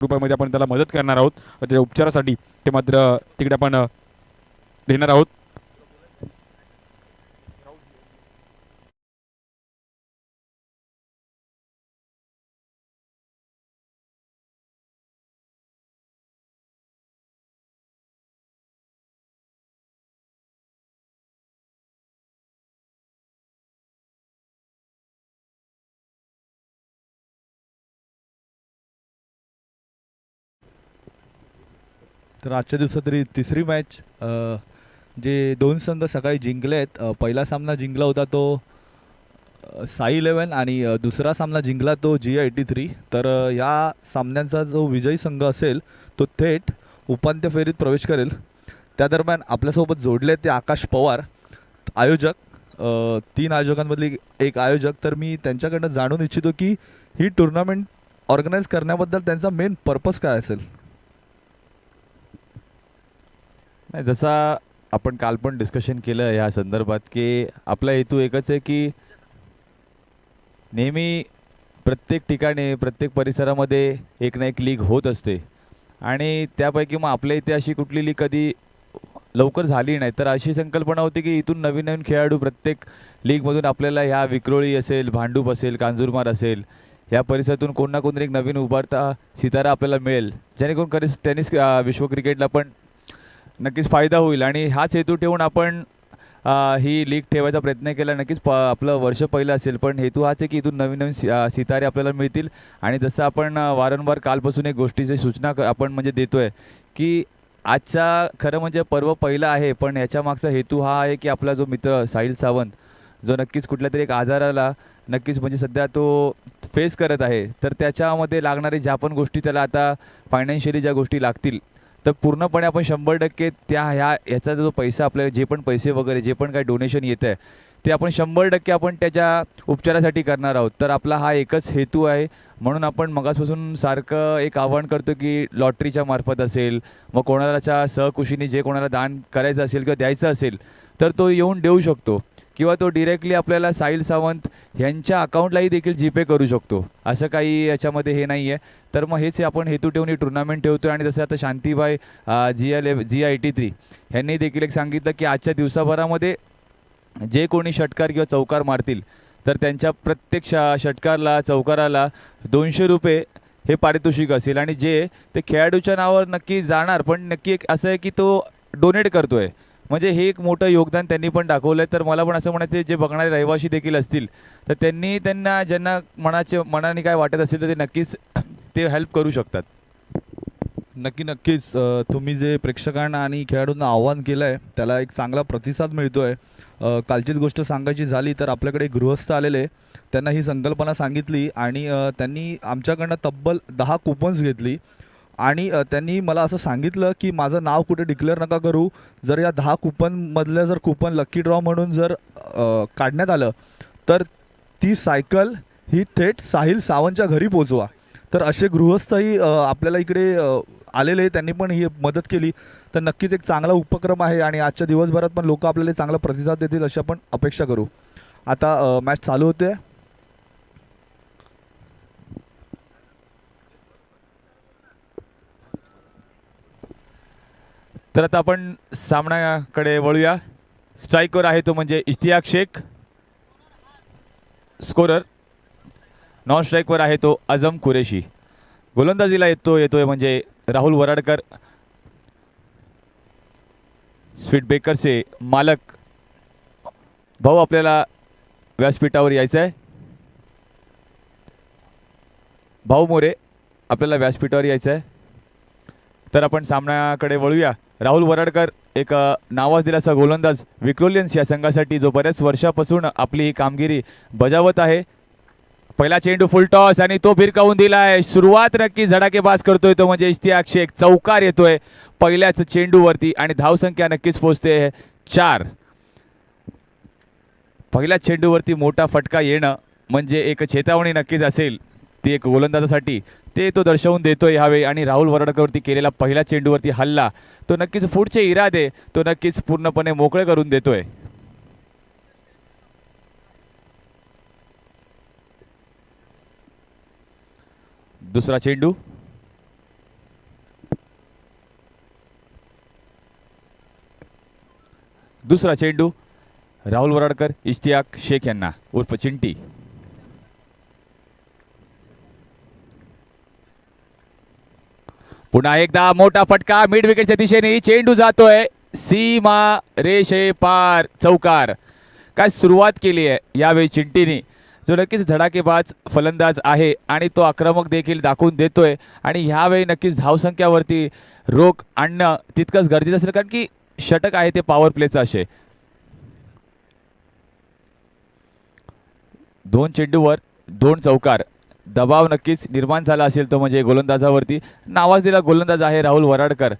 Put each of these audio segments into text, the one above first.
रुपयामध्ये आपण त्याला मदत करणार आहोत त्याच्या उपचारासाठी. ते मात्र तिकडे आपण देणार आहोत. तर आजच्या दिवसात तरी तिसरी मॅच जे दोन संघ सकाळी जिंकले आहेत. पहिला सामना जिंकला होता तो साई इलेवन आणि दुसरा सामना जिंकला तो G83. तर या सामन्यांचा जो विजयी संघ असेल तो थेट उपांत्य फेरीत प्रवेश करेल. त्या दरम्यान आपल्यासोबत जोडले ते आकाश पवार, आयोजक, तीन आयोजकांमधले एक आयोजक. तर मी त्यांच्याकडनं जाणून इच्छितो की ही टुर्नामेंट ऑर्गनाईज करण्याबद्दल त्यांचा मेन पर्पज काय असेल. नाही, जसा आपण काल पण डिस्कशन केलं या संदर्भात की आपला हेतू एकच आहे की नेहमी प्रत्येक ठिकाणी प्रत्येक परिसरामध्ये एक ना एक लीग होत असते आणि त्यापैकी मग आपल्या इथे अशी कुठली लीग कधी लवकर झाली नाही. तर अशी संकल्पना होती की इथून नवीन नवीन खेळाडू प्रत्येक लीगमधून आपल्याला ह्या विक्रोळी असेल, भांडूप असेल, कांजूरमार असेल, ह्या परिसरातून कोण ना कोणतरी एक नवीन उभारता सितारा आपल्याला मिळेल, जेणेकरून कधीच टेनिस विश्व क्रिकेटला पण नक्कीच फायदा होईल. आणि हाच हेतू ठेवून आपण ही लीग ठेवायचा प्रयत्न केला. नक्कीच आपलं वर्ष पहिलं असेल, पण हेतू हाच आहे की इथून नवीन नवीन सितारे आपल्याला मिळतील. आणि जसं आपण वारंवार कालपासून एक गोष्टीची सूचना आपण म्हणजे देतोय की आजचा खरं म्हणजे पर्व पहिलं आहे, पण याच्या मागचा हेतू हा आहे की आपला जो मित्र साहिल सावंत, जो नक्कीच कुठल्या तरी एक आजाराला नक्कीच म्हणजे सध्या तो फेस करत आहे, तर त्याच्यामध्ये लागणारी ज्या पण गोष्टी त्याला आता फायनान्शियली ज्या गोष्टी लागतील, तर पूर्णपणे आपण 100% ह्याचा जो पैसा आपल्याला जे पण पैसे वगैरे जे पण काही डोनेशन येतं आहे ते आपण 100% आपण त्याच्या उपचारासाठी करणार आहोत. तर आपला हा एकच हेतू आहे. म्हणून आपण मगासपासून सारखं एक आवाहन करतो की लॉटरीच्या मार्फत असेल, मग कोणालाच्या सहकुशीने जे कोणाला दान करायचं असेल किंवा द्यायचं असेल तर तो येऊन देऊ शकतो, किंवा तो डिरेक्टली आपल्याला साहिल सावंत यांच्या अकाउंटलाही देखील जीपे करू शकतो. असं काही याच्यामध्ये हे नाही आहे. तर मग हेच आपण हेतू ठेवून ही टुर्नामेंट ठेवतो. आणि जसं आता शांतीबाई G83 ह्यांनी देखील एक सांगितलं की आजच्या दिवसाभरामध्ये जे कोणी षटकार किंवा चौकार मारतील तर त्यांच्या प्रत्येक षटकारला चौकाराला 200 रुपये हे पारितोषिक असेल. आणि जे ते खेळाडूच्या नावावर नक्की जाणार, पण नक्की एक असं आहे की तो डोनेट करतोय, म्हणजे हे एक मोठं योगदान त्यांनी पण दाखवलं आहे. तर मला पण असं म्हणायचं आहे, जे बघणारे रहिवासी देखील असतील तर त्यांना ज्यांना मनाने काय वाटत असेल तर ते नक्कीच ते हेल्प करू शकतात. नक्कीच तुम्ही जे प्रेक्षकांना आणि खेळाडूंना आव्हान केलं आहे त्याला एक चांगला प्रतिसाद मिळतो आहे. कालचीच गोष्ट सांगायची झाली तर आपल्याकडे गृहस्थ आलेले, त्यांना ही संकल्पना सांगितली आणि त्यांनी आमच्याकडनं तब्बल 10 कुपन्स घेतली. आणि त्यांनी मला असं सांगितलं की माझं नाव कुठे डिक्लेअर नका करू, जर या 10 कुपनमधलं जर कुपन लकी ड्रॉ म्हणून जर काढण्यात आलं तर ती सायकल ही थेट साहिल सावंतच्या घरी पोचवा. तर असे गृहस्थही आपल्याला इकडे आलेले, त्यांनी पण ही मदत केली. तर नक्कीच एक चांगला उपक्रम आहे आणि आजच्या दिवसभरात पण लोक आपल्याला चांगला प्रतिसाद देतील अशी आपण अपेक्षा करू. आता मॅच चालू होते. तर आता आपण सामन्याकडे वळूया. स्ट्राईकवर आहे तो म्हणजे इश्तियाक शेख, स्कोरर. नॉन स्ट्राईकवर आहे तो आझम कुरेशी. गोलंदाजीला येतोय म्हणजे राहुल वराडकर, स्वीट बेकरचे मालक. भाऊ, आपल्याला व्यासपीठावर यायचं आहे. भाऊ मोरे, आपल्याला व्यासपीठावर यायचं आहे. तर आपण सामन्याकडे वळूया. राहुल वराडकर एक नावाजलेला असा गोलंदाज विक्रोलियन्स या संघासाठी, जो बऱ्याच वर्षापासून आपली ही कामगिरी बजावत आहे. पहिला चेंडू फुल टॉस आणि तो भिरकावून दिलाय. सुरुवात नक्की झडाकेबाज करतोय तो म्हणजे इश्तियाक शेख. चौकार येतोय पहिल्याच चेंडूवरती आणि धावसंख्या नक्कीच पोहोचते 4. पहिल्याच चेंडूवरती मोठा फटका येणं म्हणजे एक चेतावणी नक्कीच असेल ती एक गोलंदाजासाठी, ते तो दर्शवून देतोय ह्यावेळी. आणि राहुल वराडकरवरती केलेला पहिल्या चेंडूवरती हल्ला तो नक्कीच पुढचे इरादे तो नक्कीच पूर्णपणे मोकळे करून देतोय. दुसरा चेंडू दुसरा चेंडू राहुल वराडकर इश्तियाक शेख यांना उर्फ चिंटी. पुन्हा एकदा मोठा फटका मिड विकेटच्या दिशेने. चेंडू जातोय सीमा रेषे पार, चौकार. काय सुरुवात केली आहे यावेळी चिंटीने, जो नक्कीच धडाकेबाज फलंदाज आहे आणि तो आक्रमक देखील दाखवून देतोय. आणि ह्यावेळी नक्कीच धावसंख्यावरती रोख आणणं तितकंच गरजेचं असेल, कारण की षटक आहे ते पॉवर प्लेचं असे. 2 चेंडूवर 2 चौकार. दबाव नक्कीच निर्माण झाला असेल तो म्हणजे गोलंदाजावरती. नावाजलेला गोलंदाज आहे राहुल वराडकर.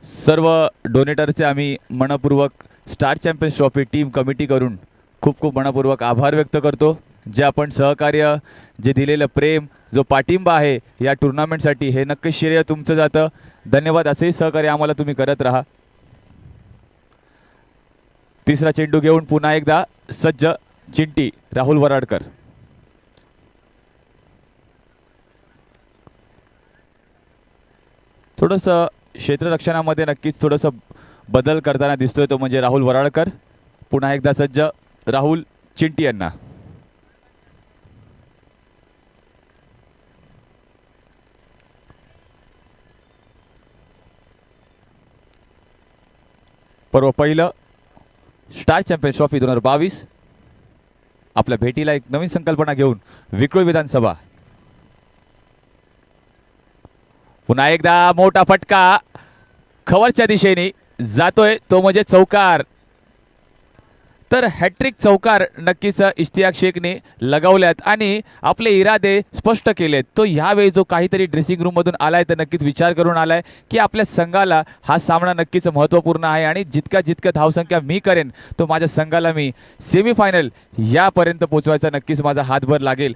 सर्व डोनेटरचे आम्ही मनपूर्वक star champions trophy team committee करून खूप खूप मनपूर्वक आभार व्यक्त करतो. जे आपण सहकार्य, जे दिलेलं प्रेम, जो पाठिंबा आहे या टुर्नामेंटसाठी, हे नक्कीच श्रेय तुमचं जातं. धन्यवाद. असेही सहकार्य आम्हाला तुम्ही करत राहा. तिसरा चेंडू घेऊन पुन्हा एकदा सज्ज चिंटी राहुल वराडकर. थोडंसं क्षेत्ररक्षणामध्ये नक्कीच थोडंसं बदल करताना दिसतोय तो म्हणजे राहुल वराडकर. पुन्हा एकदा सज्ज राहुल चिंटी यांना. पर्व पहिलं स्टार चॅम्पियन्स ट्रॉफी 2022 आपल्या भेटीला एक नवीन संकल्पना घेऊन विक्रोळी विधानसभा. पुन्हा एकदा मोठा फटका खवरच्या दिशेने जातोय तो म्हणजे चौकार. तर हॅट्रिक चौकार नक्कीच इश्तियाक शेखने लगावल्यात आणि आपले इरादे स्पष्ट केलेत. तो ह्यावेळी जो काहीतरी ड्रेसिंग रूममधून आलाय तर नक्कीच विचार करून आलाय की आपल्या संघाला हा सामना नक्कीच महत्त्वपूर्ण आहे आणि जितका धावसंख्या मी करेन तो माझ्या संघाला मी सेमीफायनल यापर्यंत पोहोचवायचा नक्कीच माझा हातभर लागेल.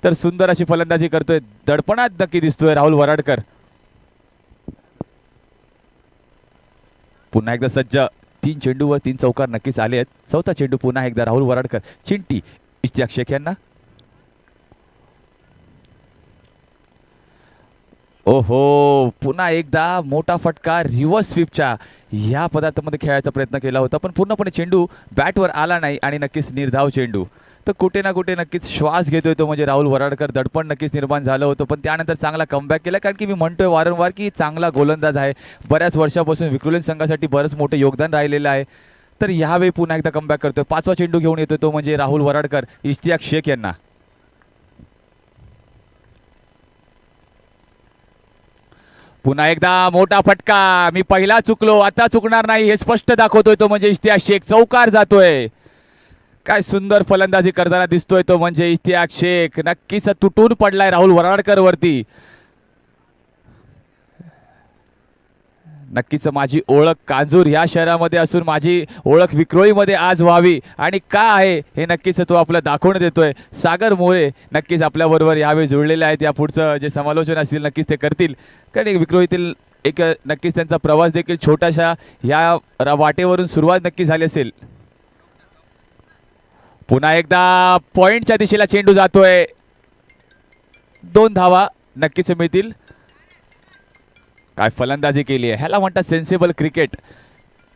तर सुंदर अशी फलंदाजी करतोय, दडपणात नक्की दिसतोय राहुल वराडकर. पुन्हा एकदा सज्ज. 3 चेंडूवर 3 चौकार नक्कीच आले आहेत. चौथा चेंडू पुन्हा एकदा राहुल वराडकर चिंटी इश्तियाक शेख यांना. ओहो, पुन्हा एकदा मोठा फटका रिव्हर्स स्वीपच्या या पदार्थामध्ये खेळायचा प्रयत्न केला होता पण पूर्णपणे चेंडू बॅटवर आला नाही आणि नक्कीच निर्धाव चेंडू. तर कुठे ना कुठे नक्कीच श्वास घेतोय तो म्हणजे राहुल वराडकर. दडपण नक्कीच निर्माण झालं होतं पण त्यानंतर चांगला कमबॅक केला, कारण की मी म्हणतोय वारंवार की चांगला गोलंदाज आहे. बऱ्याच वर्षापासून विक्रोळी संघासाठी बरंच मोठं योगदान राहिलेलं आहे. तर यावेळी पुन्हा एकदा कमबॅक करतोय. 5वा चेंडू घेऊन येतोय तो म्हणजे राहुल वराडकर इश्तियाक शेख यांना. पुन्हा एकदा मोठा फटका. मी पहिला चुकलो, आता चुकणार नाही हे स्पष्ट दाखवतोय तो म्हणजे इश्तियाक शेख. चौकार जातोय. काय सुंदर फलंदाजी करताना दिसतोय तो म्हणजे इश्तियाक शेख. नक्कीच तुटून पडलाय राहुल वराडकर वरती. नक्कीच माझी ओळख कांजूर या शहरामध्ये असून माझी ओळख विक्रोळीमध्ये आज व्हावी आणि का आहे हे नक्कीच तो आपलं दाखवून देतोय. सागर मोरे नक्कीच आपल्याबरोबर यावेळी जुळलेले आहेत. या पुढचं जे समालोचन असतील नक्कीच ते करतील, कारण विक्रोळीतील एक नक्कीच त्यांचा प्रवास देखील छोट्याशा या वाटेवरून सुरुवात नक्की झाली असेल. पुन्हा एकदा पॉइंटच्या दिशेला चेंडू जातोय. 2 धावा नक्कीच मिळतील. काय फलंदाजी केली आहे, ह्याला म्हणतात सेन्सिबल क्रिकेट.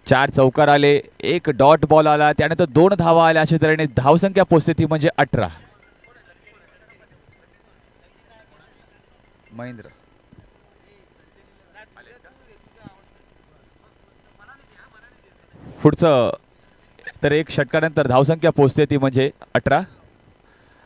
4 चौकार आले, 1 डॉट बॉल आला, त्यानंतर 2 धावा आल्या. अशा तऱ्हेने धावसंख्या पोहोचते ती म्हणजे 18. महेंद्र पुढचं तर 1 षटकानंतर धावसंख्या पोहोचते ती म्हणजे 18.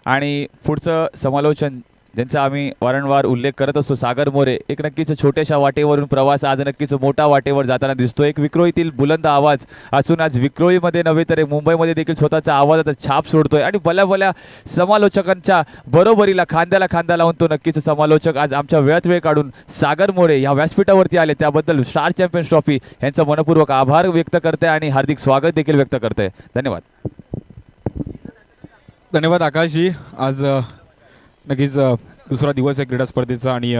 आणि पुढचं समालोचन ज्यांचा आम्ही वारंवार उल्लेख करत असतो, सागर मोरे. एक नक्कीच छोट्याशा वाटेवरून प्रवास आज नक्कीच मोठा वाटेवर जाताना दिसतो. एक विक्रोळीतील बुलंद आवाज असून आज विक्रोळीमध्ये नव्हे तर मुंबईमध्ये देखील स्वतःचा आवाजाचा छाप सोडतोय आणि भल्या समालोचकांच्या बरोबरीला खांद्याला खांदा लावून तो नक्कीच समालोचक आज आमच्या वेळात वेळ काढून सागर मोरे या व्यासपीठावरती आले. त्याबद्दल स्टार चॅम्पियन्स ट्रॉफी यांचा मनपूर्वक आभार व्यक्त करते आणि हार्दिक स्वागत देखील व्यक्त करते. धन्यवाद. धन्यवाद आकाशजी. आज नक्कीच दुसरा दिवस आहे क्रीडा स्पर्धेचा आणि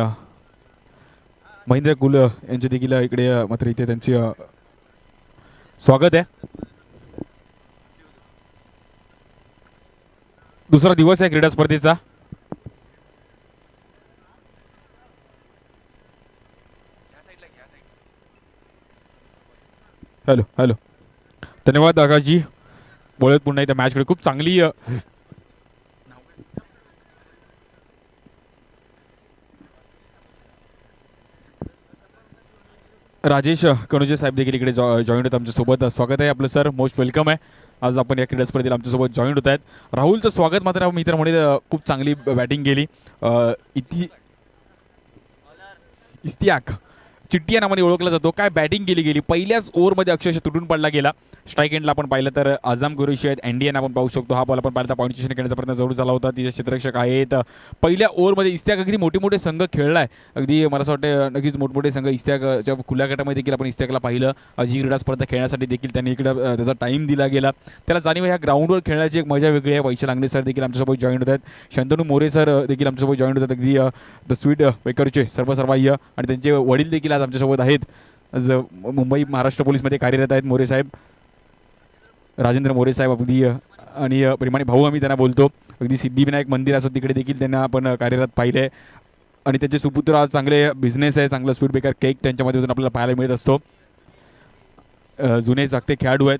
महेंद्र कुल यांचे देखील इकडे मात्र इथे त्यांची स्वागत आहे. दुसरा दिवस आहे क्रीडा स्पर्धेचा. Hello hello. धन्यवाद आकाशजी. बोलत पुन्हा एकदा मॅचकडे खूप चांगली राजेश कणुजे साहेब देखील इकडे जॉईन होत आमच्यासोबत. स्वागत आहे आपलं सर, मोस्ट वेलकम आहे. आज आपण या क्रीडा स्पर्धेला आमच्यासोबत जॉईन होत आहेत. राहुलचं स्वागत मात्र मी तर म्हणेल खूप चांगली बॅटिंग केली. इस्तियाक चिट्टी या नावाने ओळखला जातो. काय बॅटिंग केली गेली, पहिल्याच ओव्हरमध्ये अक्षरशः तुटून पडला गेला. स्ट्राईक एंडला आपण पाहिलं तर आझम कुरेशी आहेत, एनडीएन आपण पाहू शकतो. हा बॉल आपण पाहिला तर पॉईंटेशन खेळण्याचा प्रयत्न जरूर झाला होता. तिचे क्षेत्ररक्षक आहेत. पहिल्या ओव्हरमध्ये इस्तियाक अगदी मोठे मोठे संघ खेळलाय. अगदी मला असं वाटतं नक्कीच मोठमोठे संघ इस्तियाकच्या खुल्या गटामध्ये देखील आपण इस्तियाकला पाहिलं. ही क्रीडा स्पर्धा खेळण्यासाठी देखील त्यांनी इकडे त्याचा टाईम दिला गेला. त्याला जाणीव ह्या ग्राउंडवर खेळण्याची एक मजा वेगळी आहे. वैशाल लांगणे सर देखील आमच्यासोबत जॉईन होत आहेत. शंतनू मोरे सर देखील आमच्यासोबत जॉईन होतात. अगदी द स्वीट बेकरचे सर्वसर्वाह्य आणि त्यांचे वडील देखील आज आमच्यासोबत आहेत. आज मुंबई महाराष्ट्र पोलीसमध्ये कार्यरत आहेत मोरे साहेब, राजेंद्र मोरे साहेब अगदी आणि प्रेमाने भाऊ आम्ही त्यांना बोलतो. अगदी सिद्धिविनायक मंदिर असो तिकडे देखील त्यांना आपण कार्यरत पाहिले आहे. आणि त्यांचे सुपुत्र आज चांगले बिझनेस आहे, चांगलं स्वीट बेकर केक त्यांच्यामध्ये आपल्याला पाहायला मिळत असतो. जुने जागते खेळाडू आहेत.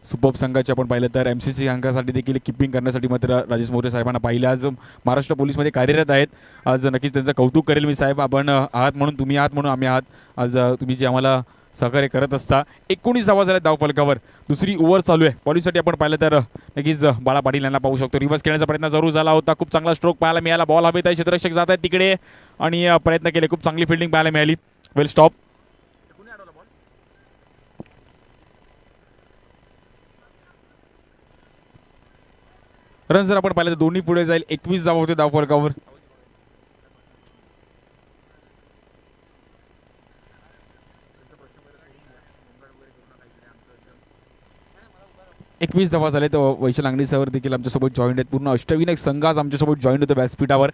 सुपब संघाचे आपण पाहिलं तर MCC अंकासाठी देखील किपिंग करण्यासाठी मात्र राजेश मोरे साहेबांना पाहिलं. आज महाराष्ट्र पोलीसमध्ये कार्यरत आहेत. आज नक्कीच त्यांचं कौतुक करेल मी साहेब. आपण आहात म्हणून, तुम्ही आहात म्हणून आम्ही आहात. आज तुम्ही जे आम्हाला सहकार्य करत असता. 19 धावा झाल्या धाव फलकावर. दुसरी ओव्हर चालू आहे पॉलिससाठी. आपण पाहिलं तर नक्कीच बाळा पाटील यांना पाहू शकतो. रिव्हर्स खेळण्याचा प्रयत्न जरूर झाला होता. खूप चांगला स्ट्रोक पाहायला मिळाला. बॉल हवेत आहे, क्षेत्ररक्षक जात आहेत तिकडे आणि प्रयत्न केले. खूप चांगली फिल्डिंग पाहायला मिळाली. वेल स्टॉप. रन जर आपण पाहिलं तर दोन्ही पुढे जाईल. 21 धावा होते धाव फलकावर. एकवीस धावा झाले. तर वैशाल लांगणे सर देखील आमच्यासोबत जॉईन आहेत. पूर्ण अष्टविनायक संघ आज आमच्यासोबत जॉईन होतो व्यासपीठावर.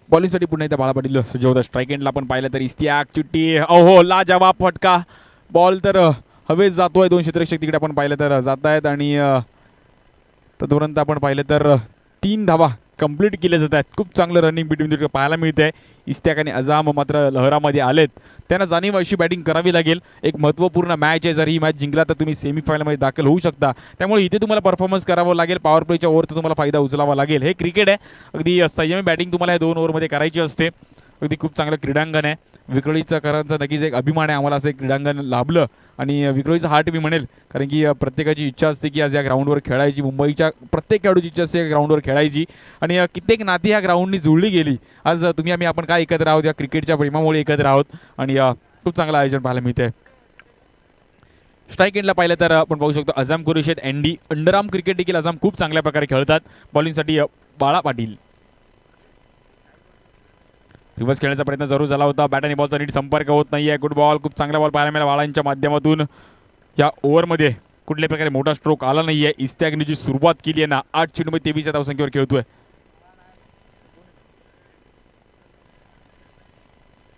बॉलिंगसाठी पुन्हा एकदा बाळा पाटील सज्ज होता. स्ट्राईक एंडला आपण पाहिलं तर इस्तियाक चिट्टी, अहो लाजवाब फटका. बॉल तर हवेच जातोय. 2 क्षेत्ररक्षक तिकडे आपण पाहिलं तर जात आहेत आणि तोपर्यंत आपण पाहिलं तर 3 धावा कंप्लीट केले जात आहेत. खूप चांगलं रनिंग बिटवीन तिकडे पाहायला मिळत आहे. इस्तियाक आणि अजाम मात्र लहरामध्ये आलेत. त्यांना जाणीव अशी बॅटिंग करावी लागेल. एक महत्त्वपूर्ण मॅच आहे. जर ही मॅच जिंकला तर तुम्ही सेमीफायनलमध्ये दाखल होऊ शकता. त्यामुळे इथे तुम्हाला परफॉर्मन्स करावं लागेल. पॉवर प्लेच्या ओव्हरचा तुम्हाला फायदा उचलावा लागेल. हे क्रिकेट आहे. अगदी संयमी बॅटिंग तुम्हाला या 2 ओव्हरमध्ये करायची असते. अगदी खूप चांगलं क्रीडांगण आहे. विक्रोळीचा करांचा नक्कीच एक अभिमान आहे आम्हाला असं एक क्रीडांगण लाभलं. आणि विक्रोळीचा हार्ट मी म्हणेल, कारण की प्रत्येकाची इच्छा असते की आज या ग्राउंडवर खेळायची. मुंबईच्या प्रत्येक खेळाडूची इच्छा असते या ग्राउंडवर खेळायची. आणि कित्येक नाती ह्या ग्राउंडनी जुळली गेली. आज तुम्ही आपण काय एकत्र आहोत, या क्रिकेटच्या प्रेमामुळे एकत्र आहोत. आणि खूप चांगलं आयोजन पाहायला मिळते. स्ट्राईक एंडला पाहिलं तर आपण पाहू शकतो अजाम कुरेशी आहेत. एनडी अंडरआर्म क्रिकेट देखील अजाम खूप चांगल्या प्रकारे खेळतात. बॉलिंगसाठी बाळा पाटील. रिव्हर्स खेळण्याचा प्रयत्न जरूर झाला होता. बॅट आणि बॉलचा नीट संपर्क होत नाही आहे. Good ball. खूप चांगला बॉल पाहायला मिळाला बाळांच्या माध्यमातून. या ओव्हरमध्ये कुठल्याही प्रकारे मोठा स्ट्रोक आला नाही आहे. इस्तियाकने जी सुरुवात केली आहे ना, 8 चेंडूमध्ये 23 धावसंख्येवर खेळतोय.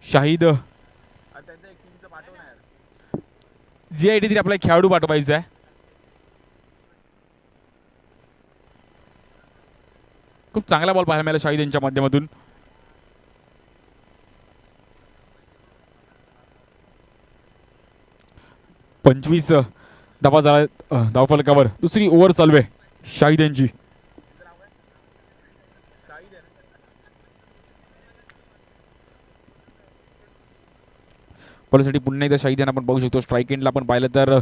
शाहिद GID तरी आपला खेळाडू पाठवायचा आहे. खूप चांगला बॉल पाहायला मिळाला शाहिद यांच्या माध्यमातून. पंचवीस धावा झाला धावफलकावर. दुसरी ओव्हर चालू आहे शाहिद यांची. बॉलसाठी पुन्हा एकदा शाहिद यांना आपण पाहू शकतो. स्ट्राईक एंडला आपण पाहिलं तर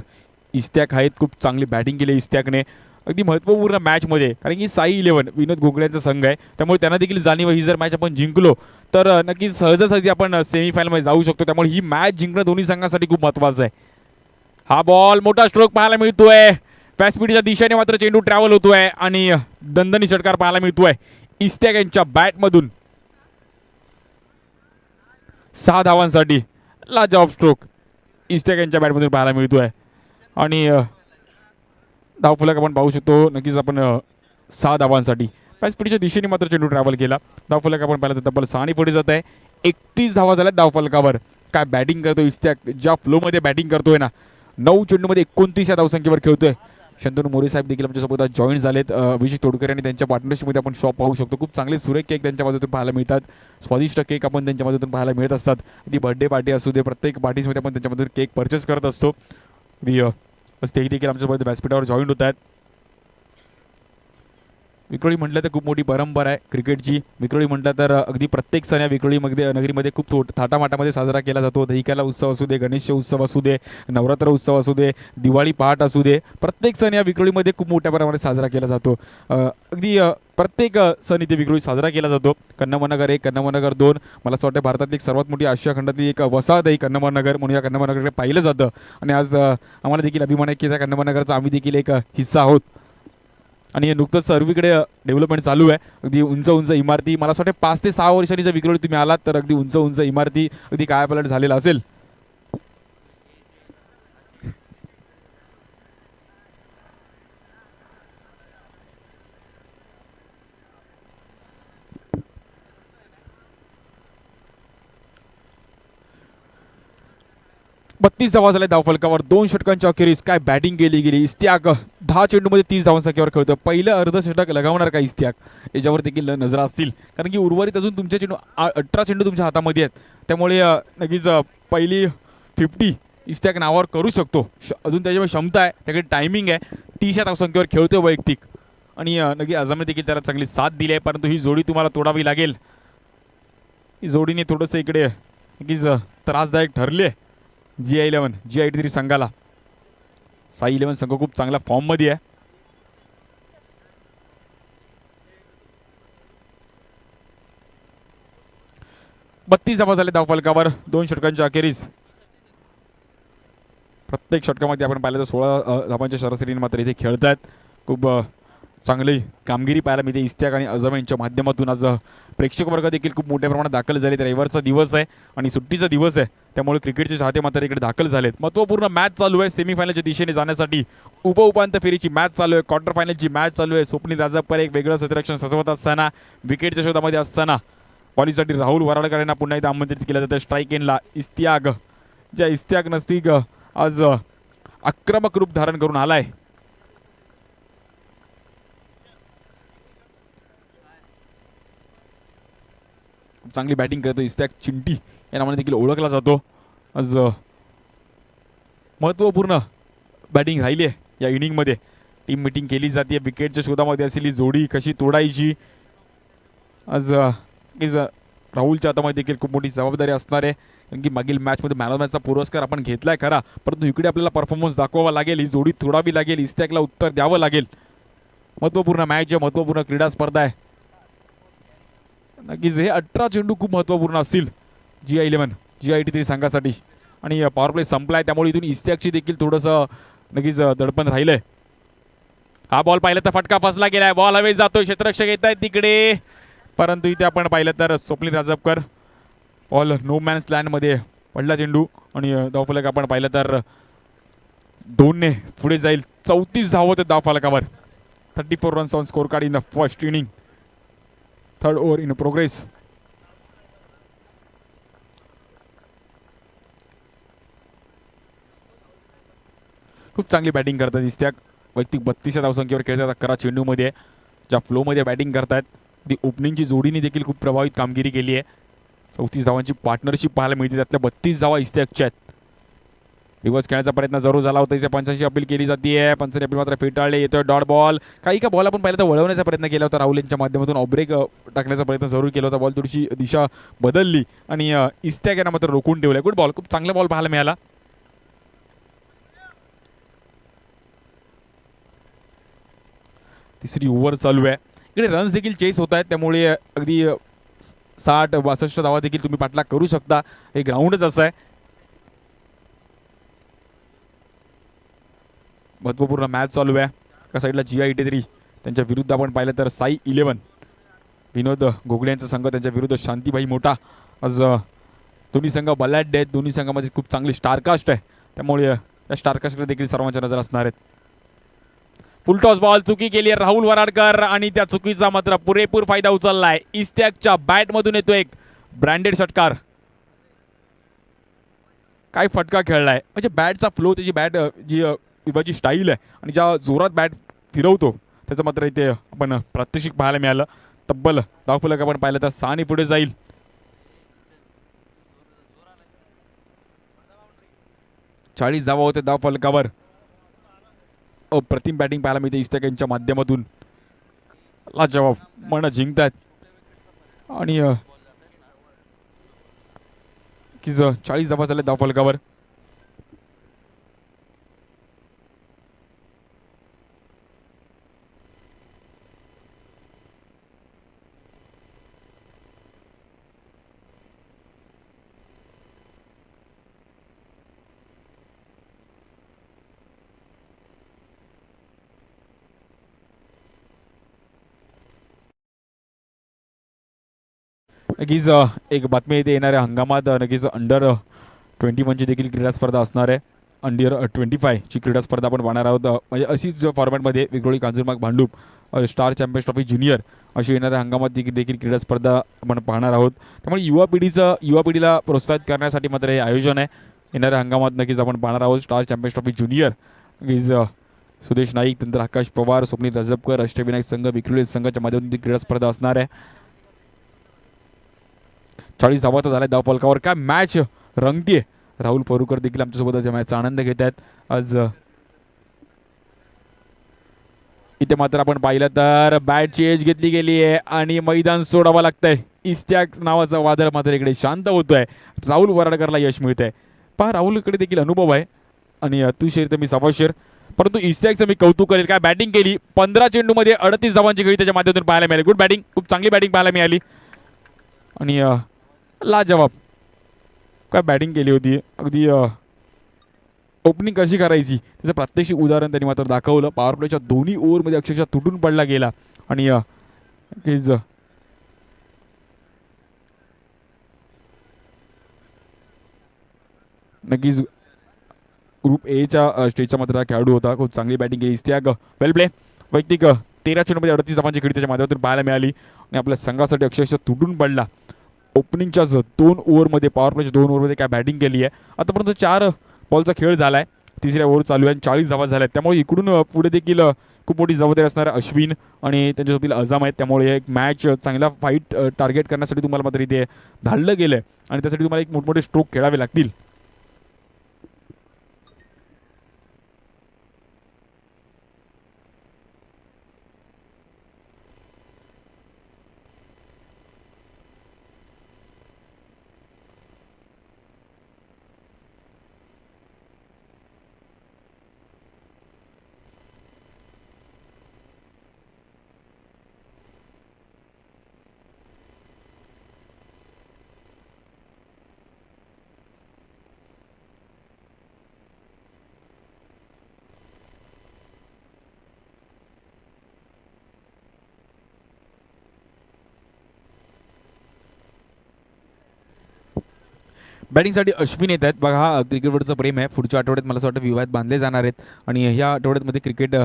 इस्तियाक आहेत. खूप चांगली बॅटिंग केली इस्तियाकने अगदी महत्त्वपूर्ण मॅचमध्ये, कारण की साई 11 विनोद गोगड्यांचा संघ आहे. त्यामुळे त्यांना देखील जाणीव ही जर मॅच आपण जिंकलो तर नक्कीच सहजासहजी आपण सेमीफायनलमध्ये जाऊ शकतो. त्यामुळे ही मॅच जिंकणं दोन्ही संघांसाठी खूप महत्त्वाचं आहे. हा बॉल मोठा स्ट्रोक पाहायला मिळतोय. व्यासपीठाच्या दिशेने मात्र चेंडू ट्रॅव्हल होतोय आणि दणदणी षटकार पाहायला मिळतोय इस्तियाक यांच्या बॅटमधून. 6 धावांसाठी लाजवाब स्ट्रोक इस्तियाक यांच्या बॅटमधून पाहायला मिळतोय. आणि धावफलक आपण पाहू शकतो. नक्कीच आपण 6 धावांसाठी व्यासपीठाच्या दिशेने मात्र चेंडू ट्रॅव्हल केला. धावफलक आपण पाहिलं तर तब्बल 6 पुढे जात आहे. 31 धावा झाल्या धावफलकावर. काय बॅटिंग करतोय इस्तियाक, ज्या फ्लोमध्ये बॅटिंग करतोय ना. 9 चेंडूमध्ये 29 या धावसंख्येवर खेळतोय. शंतनू मोरे साहेब देखील आमच्यासोबत जॉईन झालेत. अभिषेक तोडकर आणि त्यांच्या पार्टनरशिपमध्ये आपण शॉप पाहू शकतो. खूप चांगले सुरेख केक त्यांच्या मदतीतून पाहायला मिळतात. स्वादिष्ट केक आपण त्यांच्या मदतीतून पाहायला मिळत असतात. ती बर्थडे पार्टी असू दे, प्रत्येक पार्टीजमध्ये आपण त्यांच्यामधून केक परचेस करत असतो. तेही देखील आमच्यासोबत व्यासपीठावर जॉईन होत आहेत. विक्रोळी म्हटलं तर खूप मोठी परंपरा आहे क्रिकेटची. विक्रोळी म्हटलं तर अगदी प्रत्येक सण या विक्रोळीमध्ये नगरीमध्ये खूप थाटामाटामध्ये साजरा केला जातो. दहिकाला उत्सव असू दे, गणेश उत्सव असू दे, नवरात्र उत्सव असू दे, दिवाळी पहाट असू दे, प्रत्येक सण या विक्रोळीमध्ये खूप मोठ्या प्रमाणात साजरा केला जातो. अगदी प्रत्येक सण इथे विक्रोळी साजरा केला जातो. कन्नमनगर 1, कन्नमनगर 2, मला असं वाटतं भारतातली एक सर्वात मोठी आशिया खंडातली एक वसाहत आहे कन्नमनगर, म्हणून या कन्नमनगरकडे पाहिलं जातं. आणि आज आम्हाला देखील अभिमान आहे की त्या कन्नमनगरचा आम्ही देखील एक हिस्सा आहोत. आणि नुकतंच सर्वीकडे डेव्हलपमेंट चालू आहे. अगदी उंच उंच इमारती, मला असं वाटतं 5 ते 6 वर्षांनी जर विक्रोळी तुम्ही आलात तर अगदी उंच उंच इमारती, अगदी कायापालट झालेला असेल. बत्तीस धावा झाल्या धावफलकावर. 2 षटकांच्या अखेरीस काय बॅटिंग केली गेली. इस्तियाक 10 चेंडूमध्ये 30 धावांसंख्येवर खेळतो. पहिलं अर्धषटक लगावणार का इस्तियाक, याच्यावर देखील नजरा असतील, कारण की उर्वरित अजून तुमचे चेंडू 18 चेंडू तुमच्या हातामध्ये आहेत. त्यामुळे नक्कीच पहिली 50 इस्तियाक नावावर करू शकतो. अजून त्याच्यामुळे क्षमता आहे, त्याकडे टायमिंग आहे. 30 धावसंख्येवर खेळतोय वैयक्तिक, आणि नक्की आझमने देखील त्याला चांगली साथ दिली आहे. परंतु ही जोडी तुम्हाला तोडावी लागेल. ही जोडीने थोडंसं इकडे नक्कीच त्रासदायक ठरली आहे GI11 GI83 संघाला. साई 11 संघ खूप चांगल्या फॉर्ममध्ये आहे. बत्तीस धावा झाले धावफलकावर 2 षटकांच्या अखेरीस. प्रत्येक षटकामध्ये आपण पाहिलं तर 16 धावांच्या सरासरीने मात्र इथे खेळत आहेत. खूप चांगली कामगिरी पाहायला मिळते इस्तियाक आणि अझम यांच्या माध्यमातून. आज प्रेक्षक वर्ग देखील खूप मोठ्या प्रमाणात दाखल झाले. रविवारचा दिवस आहे आणि सुट्टीचा दिवस आहे, त्यामुळे क्रिकेटचे चाहते मात्र इकडे दाखल झालेत. महत्त्वपूर्ण मॅच चालू आहे सेमीफायनलच्या दिशेने जाण्यासाठी. उपउपांत्य फेरीची मॅच चालू आहे, क्वार्टर फायनलची मॅच चालू आहे. स्वप्नील राजाप्पर एक वेगळं क्षेत्ररक्षण सजवत असताना, विकेटच्या शोधामध्ये असताना बॉलिंगसाठी राहुल वराडकर यांना पुन्हा एकदा आमंत्रित केलं जातं स्ट्राईक एंडला. इस्तियाक, ज्या इस्तियाक नसतिक आज आक्रमक रूप धारण करून आलाय. चांगली बॅटिंग करतो इस्तियाक, चिंटी या नावाने देखील ओळखला जातो. आज महत्त्वपूर्ण बॅटिंग राहिली आहे या इनिंगमध्ये. टीम मिटिंग केली जाते. विकेटच्या शोधामध्ये असलेली जोडी कशी तोडायची, आज राहुलच्या हातामध्ये देखील खूप मोठी जबाबदारी असणार आहे. कारण की मागील मॅचमध्ये मॅन ऑफ मॅचचा पुरस्कार आपण घेतलाय खरा, परंतु इकडे आपल्याला परफॉर्मन्स दाखवावा लागेल. ही जोडी तोडावी लागेल, इस्तियाकला उत्तर द्यावं लागेल. महत्त्वपूर्ण मॅच आहे, महत्त्वपूर्ण क्रीडा स्पर्धा आहे. नक्कीच हे 18 चेंडू खूप महत्त्वपूर्ण असतील GI11 GI83 संघासाठी. आणि पॉवर प्ले संपलाय, त्यामुळे इथून इस्तियाकची देखील थोडंसं नक्कीच दडपण राहिलंय. हा बॉल पाहिलं तर फटका फसला गेलाय. बॉल हवे जातोय, क्षेत्ररक्षक येत आहेत तिकडे, परंतु इथे आपण पाहिलं तर Swapnil Rajapakar ball no man's लँडमध्ये पडला चेंडू. आणि धावफलक आपण पाहिलं तर 2ने पुढे जाईल. 34 धाव होते धावफलकावर. 34 runs on score card in the first inning. Third over in progress. खूप चांगली बॅटिंग करतात इस्तियाक. वैयक्तिक 32 धावसंख्येवर खेळतात. 11 चेंडूमध्ये ज्या फ्लोमध्ये बॅटिंग करतात. ती ओपनिंगची जोडीने देखील खूप प्रभावित कामगिरी केली आहे. 34 धावांची पार्टनरशिप पाहायला मिळते, त्यातल्या 32 धावा इस्तियाकच्या आहेत. रिव्हर्स खेळण्याचा प्रयत्न जरूर झाला होता. इथे पंचांची अपील केली जाते. पंचांनी अपील मात्र फेटाळले. येतोय डॉट बॉल. काही का बॉल आपण पाहिलं तर वळवण्याचा प्रयत्न केला होता राहुल यांच्या माध्यमातून. ऑब्रेक टाकण्याचा प्रयत्न जरूर केला होता. बॉल थोडीशी दिशा बदलली आणि इस्तियाक यांना मात्र रोखून ठेवलं. गुड बॉल, खूप चांगला बॉल पाहायला मिळाला. तिसरी ओव्हर चालू आहे. इकडे रन्स देखील चेस होत आहेत, त्यामुळे अगदी 60-62 धावा देखील तुम्ही पाठलाग करू शकता. हे ग्राउंडच असं आहे. महत्त्वपूर्ण मॅच चालू आहे. एका साईडला GI83 त्यांच्या विरुद्ध आपण पाहिलं तर साई 11 विनोद घोगडे यांचा संघ, त्यांच्या विरुद्ध शांतीबाई मोठा. आज दोन्ही संघ बलाढ्य आहेत. दोन्ही संघामध्ये खूप चांगली स्टारकास्ट आहे, त्यामुळे या स्टारकास्टला देखील सर्वांच्या नजर असणार आहेत. फुलटॉस बॉल चुकी केली आहे राहुल वराडकर, आणि त्या चुकीचा मात्र पुरेपूर फायदा उचललाय. इस्तियाकच्या बॅटमधून येतो एक ब्रँडेड षटकार. काय फटका खेळलाय, म्हणजे बॅटचा फ्लो, त्याची बॅट जी विभाची स्टाईल आहे आणि ज्या जोरात बॅट फिरवतो त्याचं मात्र इथे आपण प्रात्यक्षिक पाहायला मिळालं. तब्बल धावफलक आपण पाहिलं तर 6 पुढे जाईल. 40 धावा होते धावफलकावर. अप्रतिम बॅटिंग पाहायला मिळते इस्तेक यांच्या माध्यमातून. लाजवाब मन जिंकतात आणि 40 धावा झाल्या धावफलकावर. नक्कीच एक बातमी येते येणाऱ्या हंगामात नक्कीच अंडर 21ची देखील क्रीडा स्पर्धा असणार आहे. अंडर 25 ची क्रीडा स्पर्धा आपण पाहणार आहोत. म्हणजे अशीच फॉर्मॅटमध्ये Vikhroli Kanjurmarg Bhandup star champions trophy junior अशी येणाऱ्या हंगामात देखील क्रीडा स्पर्धा आपण पाहणार आहोत. त्यामुळे युवा पिढीला प्रोत्साहित करण्यासाठी मात्र हे आयोजन आहे. येणाऱ्या हंगामात नक्कीच आपण पाहणार आहोत स्टार चॅम्पियन्स ट्रॉफी ज्युनियर. नक्कीच सुदेश नाईक, नंतर आकाश पवार, स्वप्नील रजबकर, अष्टविनायक संघ, विक्रोळी संघाच्या माध्यमातून क्रीडा स्पर्धा असणार आहे. 40 धावा तर झाल्या धावफलकावर. काय मॅच रंगतीये. राहुल परुकर देखील आमच्यासोबत मॅचचा आनंद घेत आहेत आज. इथे मात्र आपण पाहिलं तर बॅटची एज घेतली गेली आहे आणि मैदान सोडावं लागतंय. इस्त्याक नावाचा वादळ मात्र इकडे शांत होतोय. राहुल वराडकरला यश मिळतंय. पहा राहुलकडे देखील अनुभव आहे आणि तू शेर तर मी सव्वाशेर. परंतु इस्त्याकचं मी कौतुक करेल. काय बॅटिंग केली. 15 चेंडूमध्ये 38 धावांची खेळी त्याच्या माध्यमातून पाहायला मिळाली. गुड बॅटिंग, खूप चांगली बॅटिंग पाहायला मिळाली आणि लाजवाब काय बॅटिंग केली होती. अगदी ओपनिंग कशी करायची त्याचं प्रात्यक्षिक उदाहरण त्यांनी मात्र दाखवलं. पॉवर प्लेच्या दोन्ही ओव्हरमध्ये अक्षरशः तुटून पडला गेला आणि नक्कीच ग्रुप एच्या स्टेजचा मात्र खेळाडू होता. खूप चांगली बॅटिंग केली. इस्त्याक वेल प्ले. वैयक्तिक 13 चेंडूमध्ये 38 धावांची खेळी त्याच्या माध्यमातून पाहायला मिळाली आणि आपल्या संघासाठी अक्षरशः तुटून पडला. ओपनिंगच्याच 2 ओव्हरमध्ये पॉवर प्लेच्या 2 ओव्हरमध्ये काय बॅटिंग केली आहे. आतापर्यंत 4 बॉलचा खेळ झाला आहे. तिसऱ्या ओव्हर चालू आहे आणि 40 धावा झाल्या आहेत. त्यामुळे इकडून पुढे देखील खूप मोठी जबाबदारी असणारे अश्विन आणि त्यांच्यासोबत अजाम आहेत. त्यामुळे एक मॅच चांगला फाईट टार्गेट करण्यासाठी तुम्हाला मात्र इथे धाडलं गेलं आहे आणि त्यासाठी तुम्हाला एक मोठमोठे स्ट्रोक खेळावे लागतील. बॅटिंगसाठी अश्विन येत आहेत. बघा हा क्रिकेटवरचं प्रेम आहे. पुढच्या आठवड्यात मला असं वाटतं विवाहात बांधले जाणार आहेत आणि ह्या आठवड्यात क्रिकेट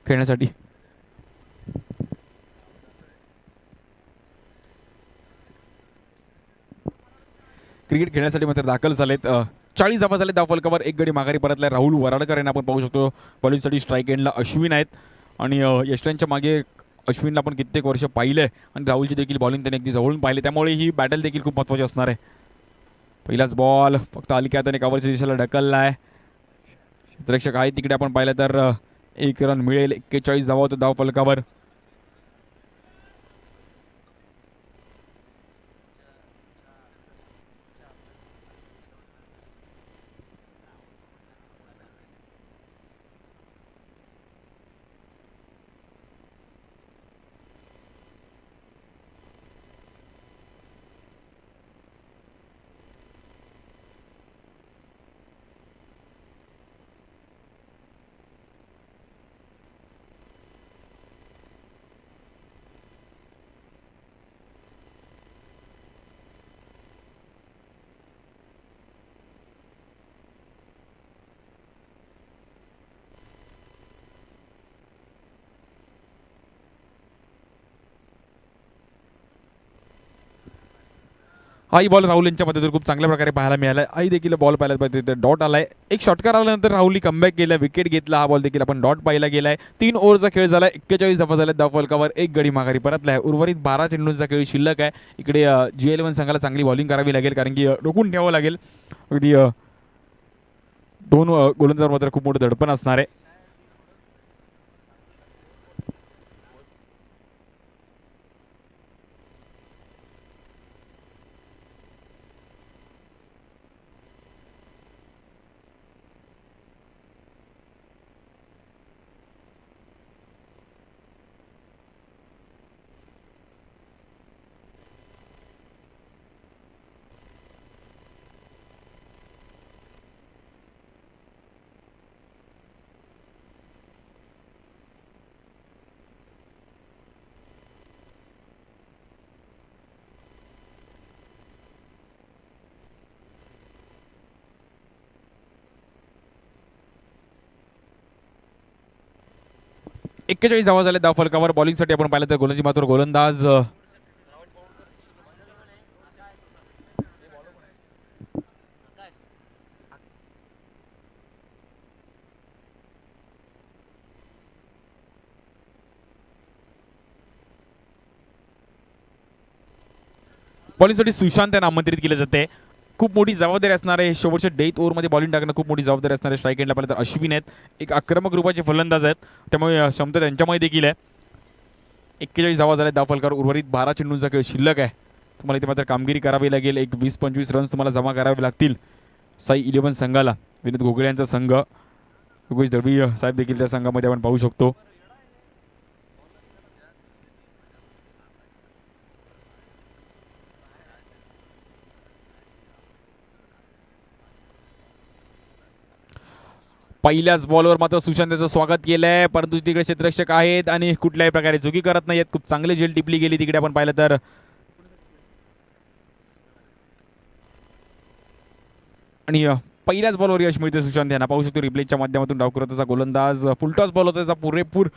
खेळण्यासाठी मात्र दाखल झालेत. 40 धावा झाले धावफलकावर. एक गडी माघारी परतलाय राहुल वराडकर यांना आपण पाहू शकतो. बॉलिंगसाठी स्ट्राईक एंडला अश्विन आहेत आणि यष्टांच्या मागे अश्विनला आपण कित्येक वर्ष पाहिलंय आणि राहुलची देखील बॉलिंग त्यांनी अगदी जवळून पाहिले. त्यामुळे ही बॅटल देखील खूप महत्त्वाची असणार आहे. पहिलाच बॉल फक्त हलक्या हाताने कव्हरच्या दिशेला ढकलला आहे. क्षेत्ररक्षक आहे तिकडे आपण पाहिलं तर 1 रन मिळेल. 41 धावा होतं धावफलकावर. हाही बॉल राहुल यांच्या पद्धतीने खूप चांगल्या प्रकारे पाहायला मिळाला. आई देखील बॉल पाहायला पाहिजे, डॉट आलाय. एक शॉर्टकट आल्यानंतर राहुलनी कमबॅक केलं, विकेट घेतला. हा बॉल देखील आपण डॉट पाहिला गेलाय. 3 ओव्हरचा खेळ झाला, 41 धावा झाल्या धाव फलकावर, एक गडी माघारी परतलाय. उर्वरित 12 चेंडूंचा खेळ शिल्लक आहे. इकडे G11 संघाला चांगली बॉलिंग करावी लागेल, कारण की रोखून ठेवावं लागेल. अगदी 2 गोलंदाजांवर मात्र खूप मोठं दडपण असणार आहे. एक्केचाळीस धावा झाले धाव फलकावर. बॉलिंगसाठी आपण पाहिलं तर गोलंदाजी मात्र गोलंदाज बॉलिंगसाठी सुशांत यांना आमंत्रित केलं जाते. खूप मोठी जबाबदारी असणार आहे. शेवटच्या डेथ ओव्हरमध्ये बॉलिंग टाकणं खूप मोठी जबाबदारी असणार आहे. स्ट्राईक एंडला पाहिलं तर अश्विन आहेत, एक आक्रमक रूपाचे फलंदाज आहेत, त्यामुळे क्षमता त्यांच्यामध्ये देखील आहे. 41 धावा झाल्या धाव फलकावर. उर्वरित 12 चेंडूंचा खेळ शिल्लक आहे. तुम्हाला इथे मात्र कामगिरी करावी लागेल. एक 20-25 रन्स तुम्हाला जमा करावे लागतील. साई 11 संघाला विनोद घोगळे यांचा संघ, योगेश दळवी साहेब देखील त्या संघामध्ये आपण पाहू शकतो. पहिल्याच बॉलवर मात्र सुशांत याचं स्वागत केलंय, परंतु तिकडे क्षेत्ररक्षक आहेत आणि कुठल्याही प्रकारे चुकी करत नाहीत. खूप चांगली झेल टिपली गेली तिकडे आपण पाहिलं तर. आणि पहिल्याच बॉलवर यश मिळते सुशांत यांना. पाहू शकतो रिप्लेच्या माध्यमातून डावखुराचा गोलंदाज फुलटॉस बॉल होता, त्याचा पुरेपूर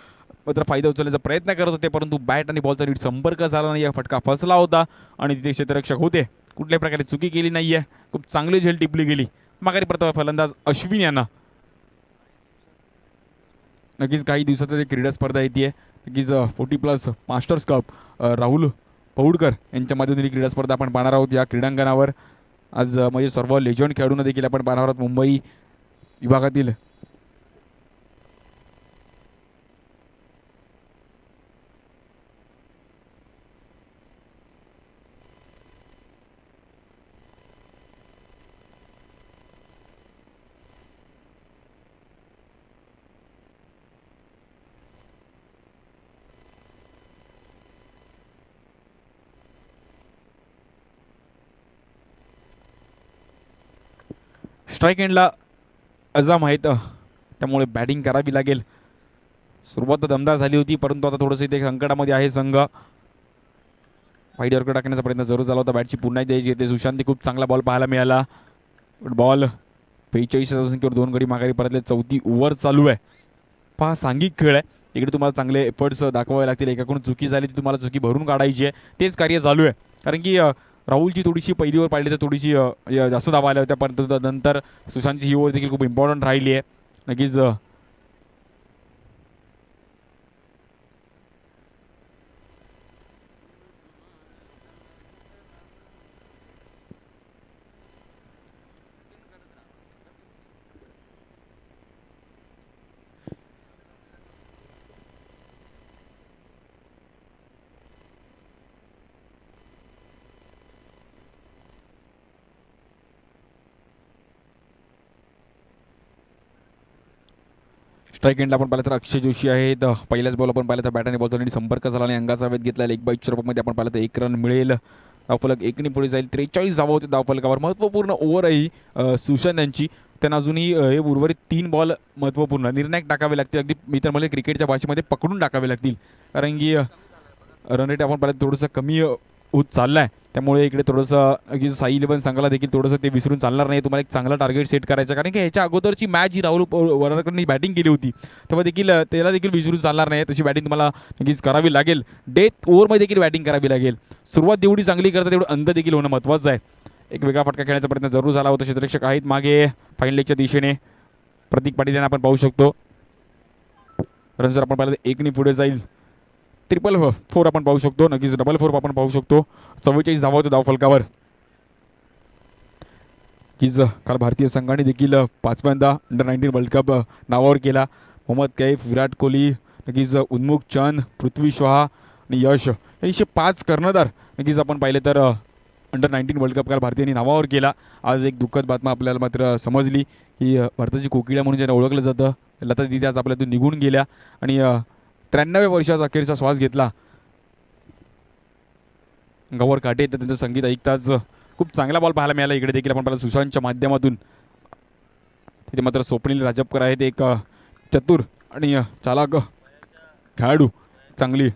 मात्र फायदा उचलण्याचा प्रयत्न करत होते, परंतु बॅट आणि बॉलचा नीट संपर्क झाला नाही. फटका फसला होता आणि तिथे क्षेत्ररक्षक होते. कुठल्याही प्रकारे चुकी केली नाहीये. खूप चांगली झेल टिपली गेली. माघारी परत फलंदाज अश्विन यांना. नक्कीच काही दिवसात एक क्रीडा स्पर्धा येते. नक्कीच 40+ मास्टर्स कप राहुल पौडकर यांच्या माध्यमातून ही क्रीडा स्पर्धा आपण पाहणार आहोत या क्रीडांगणावर. आज म्हणजे सर्व लेजंड खेळाडूंना देखील आपण पाहणार आहोत. मुंबई विभागातील स्ट्राईक एंडला अजाम आहेत, त्यामुळे बॅटिंग करावी लागेल. सुरुवात दमदार झाली होती, परंतु आता थोडंसं इथे संकटामध्ये आहे संघ. वाईड ऑर्कर टाकण्याचा प्रयत्न जरूर झाला होता. बॅटची पुन्हा द्यायची येते. सुशांत खूप चांगला बॉल पाहायला मिळाला. बॉल 45 संख्येवर 2 गडी माघारी परतले. 4थी ओव्हर चालू आहे. पहा सांघिक खेळ आहे. इकडे तुम्हाला चांगले एफर्ट्स दाखवावे लागतील. एकाकडून चुकी झाली ती तुम्हाला चुकी भरून काढायची आहे. तेच कार्य चालू आहे. कारण की राहुलची थोडीशी पहिली ओव्हर पाहिली तर थोडीशी जास्त धावा आल्या होत्या, परंतु नंतर सुशांतची ही ओव्हर देखील खूप इम्पॉर्टंट राहिली आहे. नक्कीच स्ट्राईक एंडला आपण पाहिलं तर अक्षय जोशी आहेत. पहिल्याच बॉल आपण पाहिलं तर बॅट आणि बॉलचा नीट संपर्क झाला आणि अंगाचा वेध घेतला. 1/2 रूपामध्ये आपण पाहिलं तर 1 रन मिळेल. धावफलक 1 ने पुढे जाईल. 43 धावा होते धावफलकावर. महत्त्वपूर्ण ओव्हर आहे सुशांत यांची. त्यांना अजूनही हे उर्वरित 3 बॉल महत्त्वपूर्ण निर्णायक टाकावे लागतील. अगदी मी तर मला क्रिकेटच्या भाषेमध्ये पकडून टाकावे लागतील, कारण की रन रेट आपण पाहिलं थोडंसं कमी होत चालला आहे. त्यामुळे इकडे थोडंसं साई 11 संघाला देखील थोडंसं ते विसरून चालणार नाही. तुम्हाला एक चांगला टार्गेट सेट करायचं, कारण की ह्याच्या अगोदरची मॅच जी राहुल वरारकरनी बॅटिंग केली होती तेव्हा देखील त्याला देखील विसरून चालणार नाही. तशी बॅटिंग तुम्हाला नक्कीच करावी लागेल. डेथ ओव्हरमध्ये देखील बॅटिंग करावी लागेल. सुरुवात जेवढी चांगली करता तेवढं अंत देखील होणं महत्त्वाचं आहे. एक वेगळा फटका खेळण्याचा प्रयत्न जरूर झाला होता. क्षेत्ररक्षक आहेत मागे फाईन लेगच्या दिशेने. प्रतीक पाटील यांना आपण पाहू शकतो. रन जर आपण पाहिलं तर 1 पुढे जाईल. 4 आपण पाहू शकतो. नक्कीच 4 आपण पाहू शकतो. 44 धावा होत्या धावफलकावर. कीज काल भारतीय संघाने देखील 5व्यांदा अंडर-19 वर्ल्ड कप नावावर केला. मोहम्मद कैफ, विराट कोहली, नक्कीच उन्मुख चंद, पृथ्वी शहा आणि यश हे 5 कर्णधार नक्कीच आपण पाहिले तर अंडर-19 वर्ल्ड कप काल भारतीयांनी नावावर केला. आज एक दुःखद बातमी आपल्याला मात्र समजली की भारताची कोकिळा म्हणून ज्यांना ओळखलं जातं लता दीदी आज आपल्यातून निघून गेल्या आणि 93 वर्षाचा अखेरचा श्वास घेतला. गौर काटे तर त्यांचं संगीत ऐकताच खूप चांगला बॉल पाहायला मिळाला. इकडे देखील आपण पाहिलं सुशांतच्या माध्यमातून. तिथे मात्र स्वप्नील राजपकर आहेत एक चतुर आणि चालाक खेळाडू. चांगली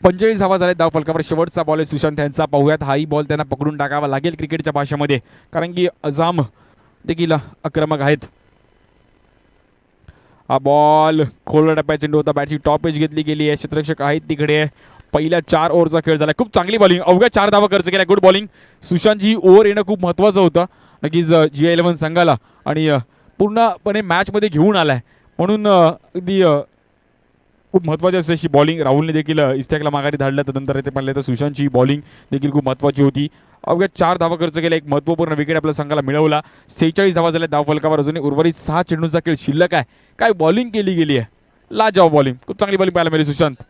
पंचेचाळीस धावा झाले धाव फलकावर. शेवटचा बॉल आहे सुशांत यांचा. पाहूयात हाही बॉल त्यांना पकडून टाकावा लागेल क्रिकेटच्या भाषेमध्ये, कारण की अजाम देखील आक्रमक आहेत. हा बॉल खोल टप्प्याचा चेंडू होता. बॅटची टॉप एज घेतली गेली आहे. क्षेत्ररक्षक आहेत तिकडे. पहिल्या 4 ओव्हरचा खेळ झाला. खूप चांगली बॉलिंग. अवघ्या 4 धावा खर्च केल्या. Good bowling. सुशांतची ओव्हर येणं खूप महत्त्वाचं होतं नक्कीच GI11 संघाला आणि पूर्णपणे मॅचमध्ये घेऊन आलाय म्हणून अगदी खूप महत्त्वाची अशी अशी बॉलिंग. राहुलने देखील इस्त्याकला माघारी धाडलं. त्यानंतर ते पाहिलं तर सुशांतची बॉलिंग देखील खूप महत्त्वाची होती. अवघ्या 4 धावा खर्च केल्या. एक महत्त्वपूर्ण विकेट आपल्या संघाला मिळवला. 46 धावा झाल्या धाव फलकावर. अजूनही उर्वरित 6 चेंडूंचा खेळ शिल्लक आहे. काय बॉलिंग केली गेली आहे. लाजवाब बॉलिंग. खूप चांगली बॉलिंग पाहायला मिळाली सुशांत.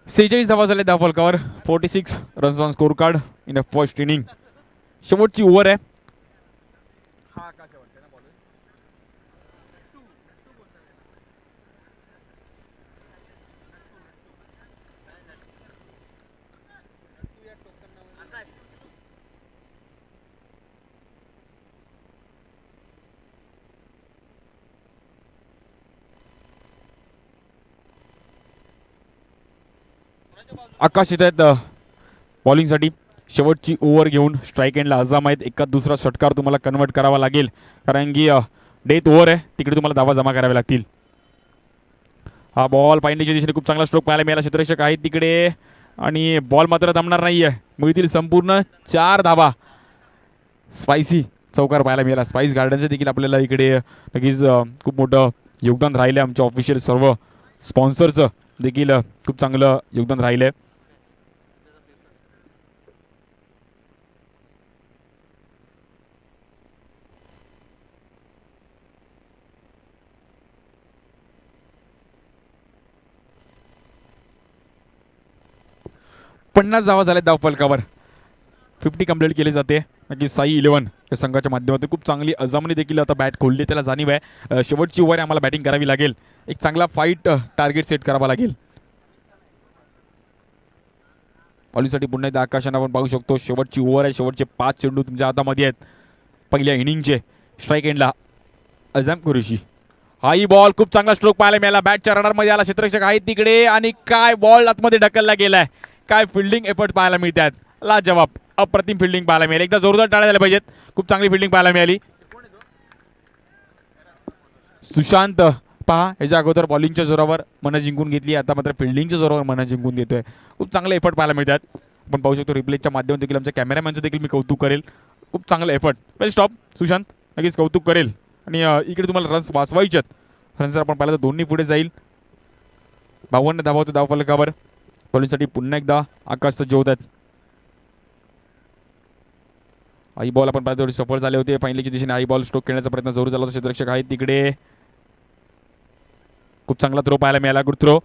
सेहेचाळीस धावा झाले धाव फलकावर. 46 runs on score card in a first inning. शेवटची ओव्हर आहे. आकाश येत आहेत बॉलिंगसाठी. शेवटची ओव्हर घेऊन स्ट्राईक एंडला अजाम आहेत. एका दुसरा षटकार तुम्हाला कन्वर्ट करावा लागेल, कारण की डेथ ओव्हर आहे. तिकडे तुम्हाला धावा जमा कराव्या लागतील. हा बॉल पायंडीच्या दिशेने खूप चांगला स्ट्रोक पाहायला मिळाला. क्षेत्ररक्षक आहेत तिकडे आणि बॉल मात्र थांबणार नाही आहे. मिळतील संपूर्ण 4 धावा. स्पायसी चौकार पाहायला मिळाला. स्पाइस गार्डनचे देखील आपल्याला इकडे नक्कीच खूप मोठं योगदान राहिलं आहे. आमच्या ऑफिशियल सर्व स्पॉन्सरचं देखील खूप चांगलं योगदान राहिलं आहे. पन्नास धावा झाल्या धाव फलकावर. 50 कंप्लीट केली जाते. नक्की साई 11 या संघाच्या माध्यमातून खूप चांगली अजामने देखील आता बॅट खोलली, त्याला जाणीव आहे. शेवटची ओव्हर आम्हाला बॅटिंग करावी लागेल. एक चांगला फाईट टार्गेट सेट करावा लागेल. बॉलिंगसाठी पुन्हा एकदा आकाशानं आपण पाहू शकतो. शेवटची ओव्हर आहे. शेवटचे 5 चेंडू तुमच्या हातामध्ये आहेत पहिल्या इनिंगचे. स्ट्राईक एंडला अजाम कुरेशी. हाही बॉल खूप चांगला स्ट्रोक पाहायला मिळाला. बॅटच्या रडारमध्ये आला. क्षेत्ररक्षक आहेत तिकडे आणि काय बॉल आतमध्ये ढकलला गेलाय. काय फिल्डिंग एफर्ट पाहायला मिळतात. लाजवाब अप्रतिम फिल्डिंग पाहायला मिळाली. एकदा जोरदार टाळ्या झाल्या पाहिजेत. खूप चांगली फिल्डिंग पाहायला मिळाली. सुशांत पहा ह्याच्या अगोदर बॉलिंगच्या जोरावर मनं जिंकून घेतली, आता मात्र फिल्डिंगच्या जोरावर मनं जिंकून घेतोय. खूप चांगले एफर्ट पाहायला मिळतात. आपण पाहू शकतो रिप्लेच्या माध्यमातून देखील आमच्या कॅमेरामॅनचं देखील मी कौतुक करेल. खूप चांगलं एफर्ट. वेल स्टॉप सुशांत, नक्कीच कौतुक करेल. आणि इकडे तुम्हाला रन्स वाचवायच्यात. रन्स जर आपण पाहिलं तर दोन्ही पुढे जाईल. 52 धावा होते धावफलकावर. बॉलिंगसाठी पुन्हा एकदा आकाश सज्ज होत आहेत. आई बॉल आपण पाहिलं सफळ झाले होते. फायनलीच्या दिशेने आई बॉल स्ट्रोक खेळण्याचा प्रयत्न जोर झाला होता. क्षेत्ररक्षक आहेत तिकडे. खूप चांगला थ्रो पाहायला मिळाला. Good throw.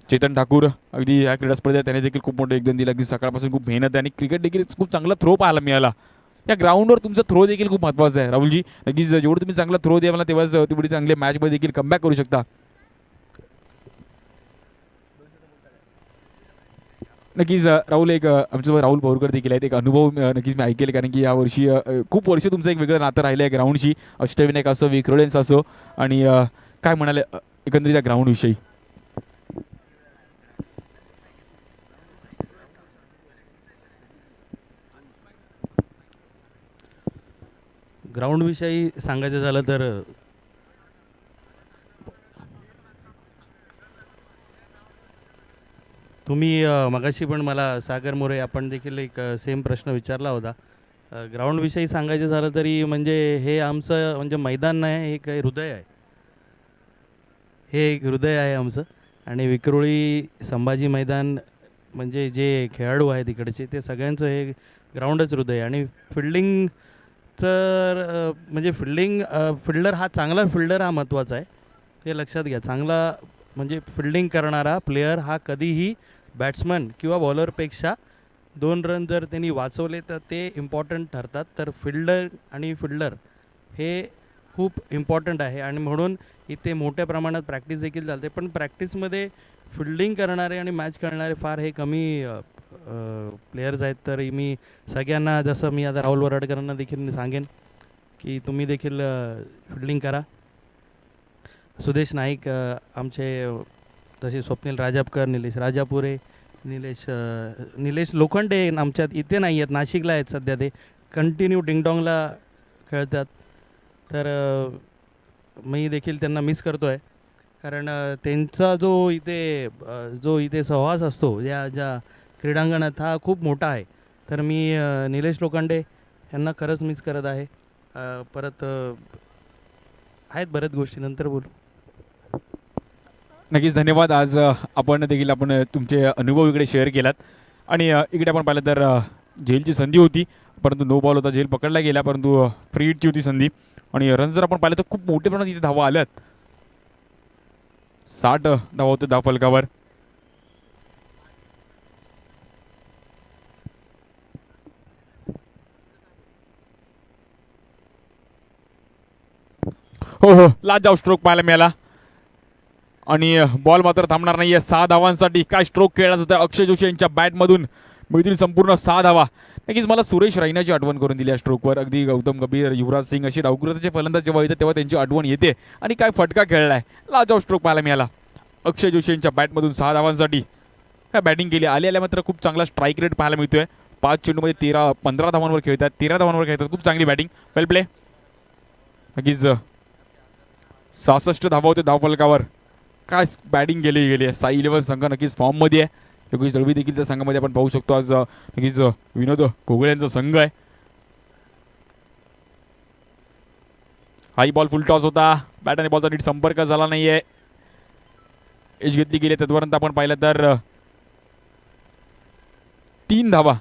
चेतन ठाकूर अगदी या क्रीडा स्पर्धेत त्याने देखील खूप मोठं योगदान दिलं. अगदी सकाळपासून खूप मेहनत आहे आणि क्रिकेट देखील खूप चांगला थ्रो पाहायला मिळाला. या ग्राउंडवर तुमचा थ्रो देखील खूप महत्त्वाचा आहे राहुलजी. नक्कीच जेवढं तुम्ही चांगला थ्रो द्या मला तेव्हाच तेवढी चांगले मॅचमध्ये देखील कमबॅक करू शकता. नक्कीच राहुल एक आमच्यासोबत राहुल पौरकर देखील आहेत. एक अनुभव नक्कीच मी ऐकेल, कारण की यावर्षी खूप वर्ष तुमचं एक वेगळं नातं राहिलं आहे ग्राउंडशी. अष्टविनायक असो, विक्रोडेन्स असो, आणि काय म्हणाले एकंदरीत या ग्राउंडविषयी? ग्राउंडविषयी सांगायचं झालं तर तुम्ही मगाशी पण मला सागर मोरे आपण देखील एक सेम प्रश्न विचारला होता. ग्राउंडविषयी सांगायचं झालं तरी म्हणजे हे आमचं म्हणजे मैदान नाही, हे काही हृदय आहे. हे एक हृदय आहे आमचं. आणि विक्रोळी संभाजी मैदान म्हणजे जे खेळाडू आहेत इकडचे ते सगळ्यांचं हे ग्राउंडच हृदय आहे. आणि फिल्डिंग तर म्हणजे फिल्डर हा चांगला फिल्डर हा महत्त्वाचा आहे, हे लक्षात घ्या. चांगला म्हणजे फिल्डिंग करणारा प्लेयर हा कधीही बॅट्समन किंवा बॉलरपेक्षा 2 रन जर त्यांनी वाचवले तर ते इम्पॉर्टंट ठरतात. तर फिल्डर हे खूप इम्पॉर्टंट आहे. आणि म्हणून इथे मोठ्या प्रमाणात प्रॅक्टिस देखील चालते. पण प्रॅक्टिसमध्ये फिल्डिंग करणारे आणि मॅच खेळणारे फार हे कमी प्लेयर्स आहेत. तर मी सगळ्यांना, जसं मी आता राहुल वराडकरांना देखील सांगेन की तुम्ही देखील फिल्डिंग करा. सुदेश नाईक आमचे, तसे स्वप्नील राजापकर, निलेश राजापुरे, निलेश लोखंडे आमच्यात इथे नाही आहेत, नाशिकला आहेत सध्या. ते कंटिन्यू डिंगडॉंगला खेळतात. तर मी देखील त्यांना मिस करतो आहे, कारण त्यांचा जो इथे सहवास असतो ज्या क्रीडांगणात हा खूप मोठा आहे. तर मी निलेश लोखंडे यांना खरंच मिस करत आहे. परत आहेत बऱ्याच गोष्टी, नंतर बोलू. नक्कीच धन्यवाद. आज आपण तुमचे अनुभव इकडे शेअर केलात. आणि इकडे आपण पाहिलं तर झेलची संधी होती, परंतु नो बॉल होता, झेल पकडला गेला, परंतु फ्री हिटची होती संधी. आणि रन जर आपण पाहिलं तर खूप मोठ्या प्रमाणात इथे धावा आल्यात. 60 धावा होते धावफलकावर. हो, लाजवाब स्ट्रोक पाहायला मिळाला. आणि बॉल मात्र थांबणार नाहीये. 6 धावांसाठी काय स्ट्रोक खेळला जातं अक्षय जोशी यांच्या बॅटमधून. मिळतील संपूर्ण 6 धावा. नक्कीच मला सुरेश रैनाची आठवण करून दिली या स्ट्रोकवर. अगदी गौतम गंभीर, युवराज सिंग अशी डावकृताचे फलंदाज जेव्हा येतात तेव्हा त्यांची आठवण येते. आणि काय फटका खेळलाय, लाजवाब स्ट्रोक पाहायला मिळाला अक्षय जोशी यांच्या बॅटमधून 6 धावांसाठी. काय बॅटिंग केली. आल्या मात्र खूप चांगला स्ट्राईक रेट पाहायला मिळतोय. 5 चेंडूमध्ये 15 धावांवर खेळतात, 13 धावांवर खेळतात. खूप चांगली बॅटिंग, वेल प्ले. नक्कीच 66 धावा होते धावफलकावर. काय बॅटिंग गेली आहे. साई 11 संघ नक्कीच फॉर्ममध्ये आहे. योगेश दळवी देखील त्या संघामध्ये आपण पाहू शकतो. आज नक्कीच विनोद कोगळे यांचा संघ आहे. हाई बॉल फुल टॉस होता. बॅट आणि बॉलचा नीट संपर्क झाला नाहीये. एज घेतली गेली. तत्पर्यंत आपण पाहिलं तर 3 धावा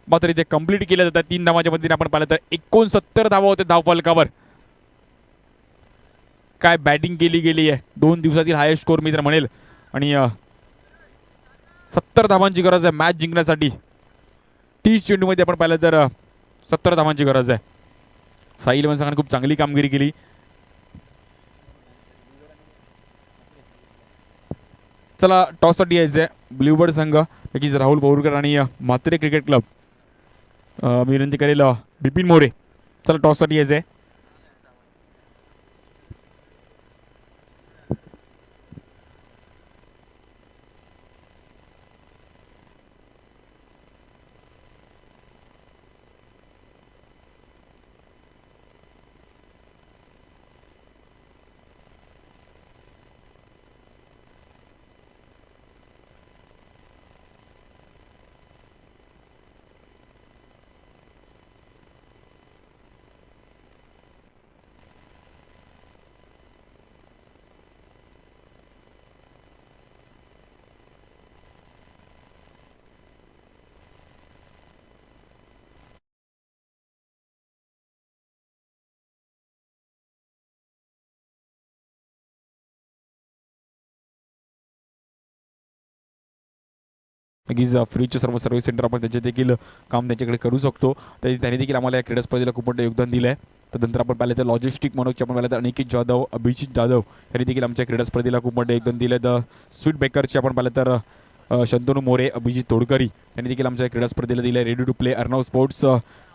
मात्र इथे कंप्लीट केल्या जातात. 3 धावांच्या मदतीने आपण पाहिलं तर 69 धावा होते धावफलकावर. काय बॅटिंग केली गेली आहे. 2 दिवसातील हायेस्ट स्कोर मी तर म्हणेल. आणि 70 धावांची गरज आहे मॅच जिंकण्यासाठी. 30 चेंडूमध्ये आपण पाहिलं तर 70 धावांची गरज आहे. साई 11 संघाने खूप चांगली कामगिरी केली. चला टॉससाठी यायचं आहे. ब्ल्यूबर्ड संघ नक्कीच राहुल पौरकर आणि म्हात्रे क्रिकेट क्लब. मी विनंती करेल बिपिन मोरे. चला टॉससाठी यायचं आहे. नक्कीच फ्रीजचे सर्व सर्व्हिस सेंटर आपण त्याचे देखील काम त्यांच्याकडे करू शकतो. त्यांनी देखील आम्हाला या क्रीडा स्पर्धेला खूप मोठं योगदान दिलं आहे. त्यानंतर आपण पाहिलं तर लॉजिस्टिक मनोजचे आपण पाहिलं तर अनिकेत जाधव, अभिजित जाधव यांनी देखील आमच्या क्रीडा स्पर्धेला खूप मोठं योगदान दिलं आहे. स्वीट बेकरचे आपण पाहिलं तर शंतनू मोरे, अभिजित तोडकरी यांनी देखील आमच्या क्रीडा स्पर्धेला दिलं आहे. Ready to play Arnav sports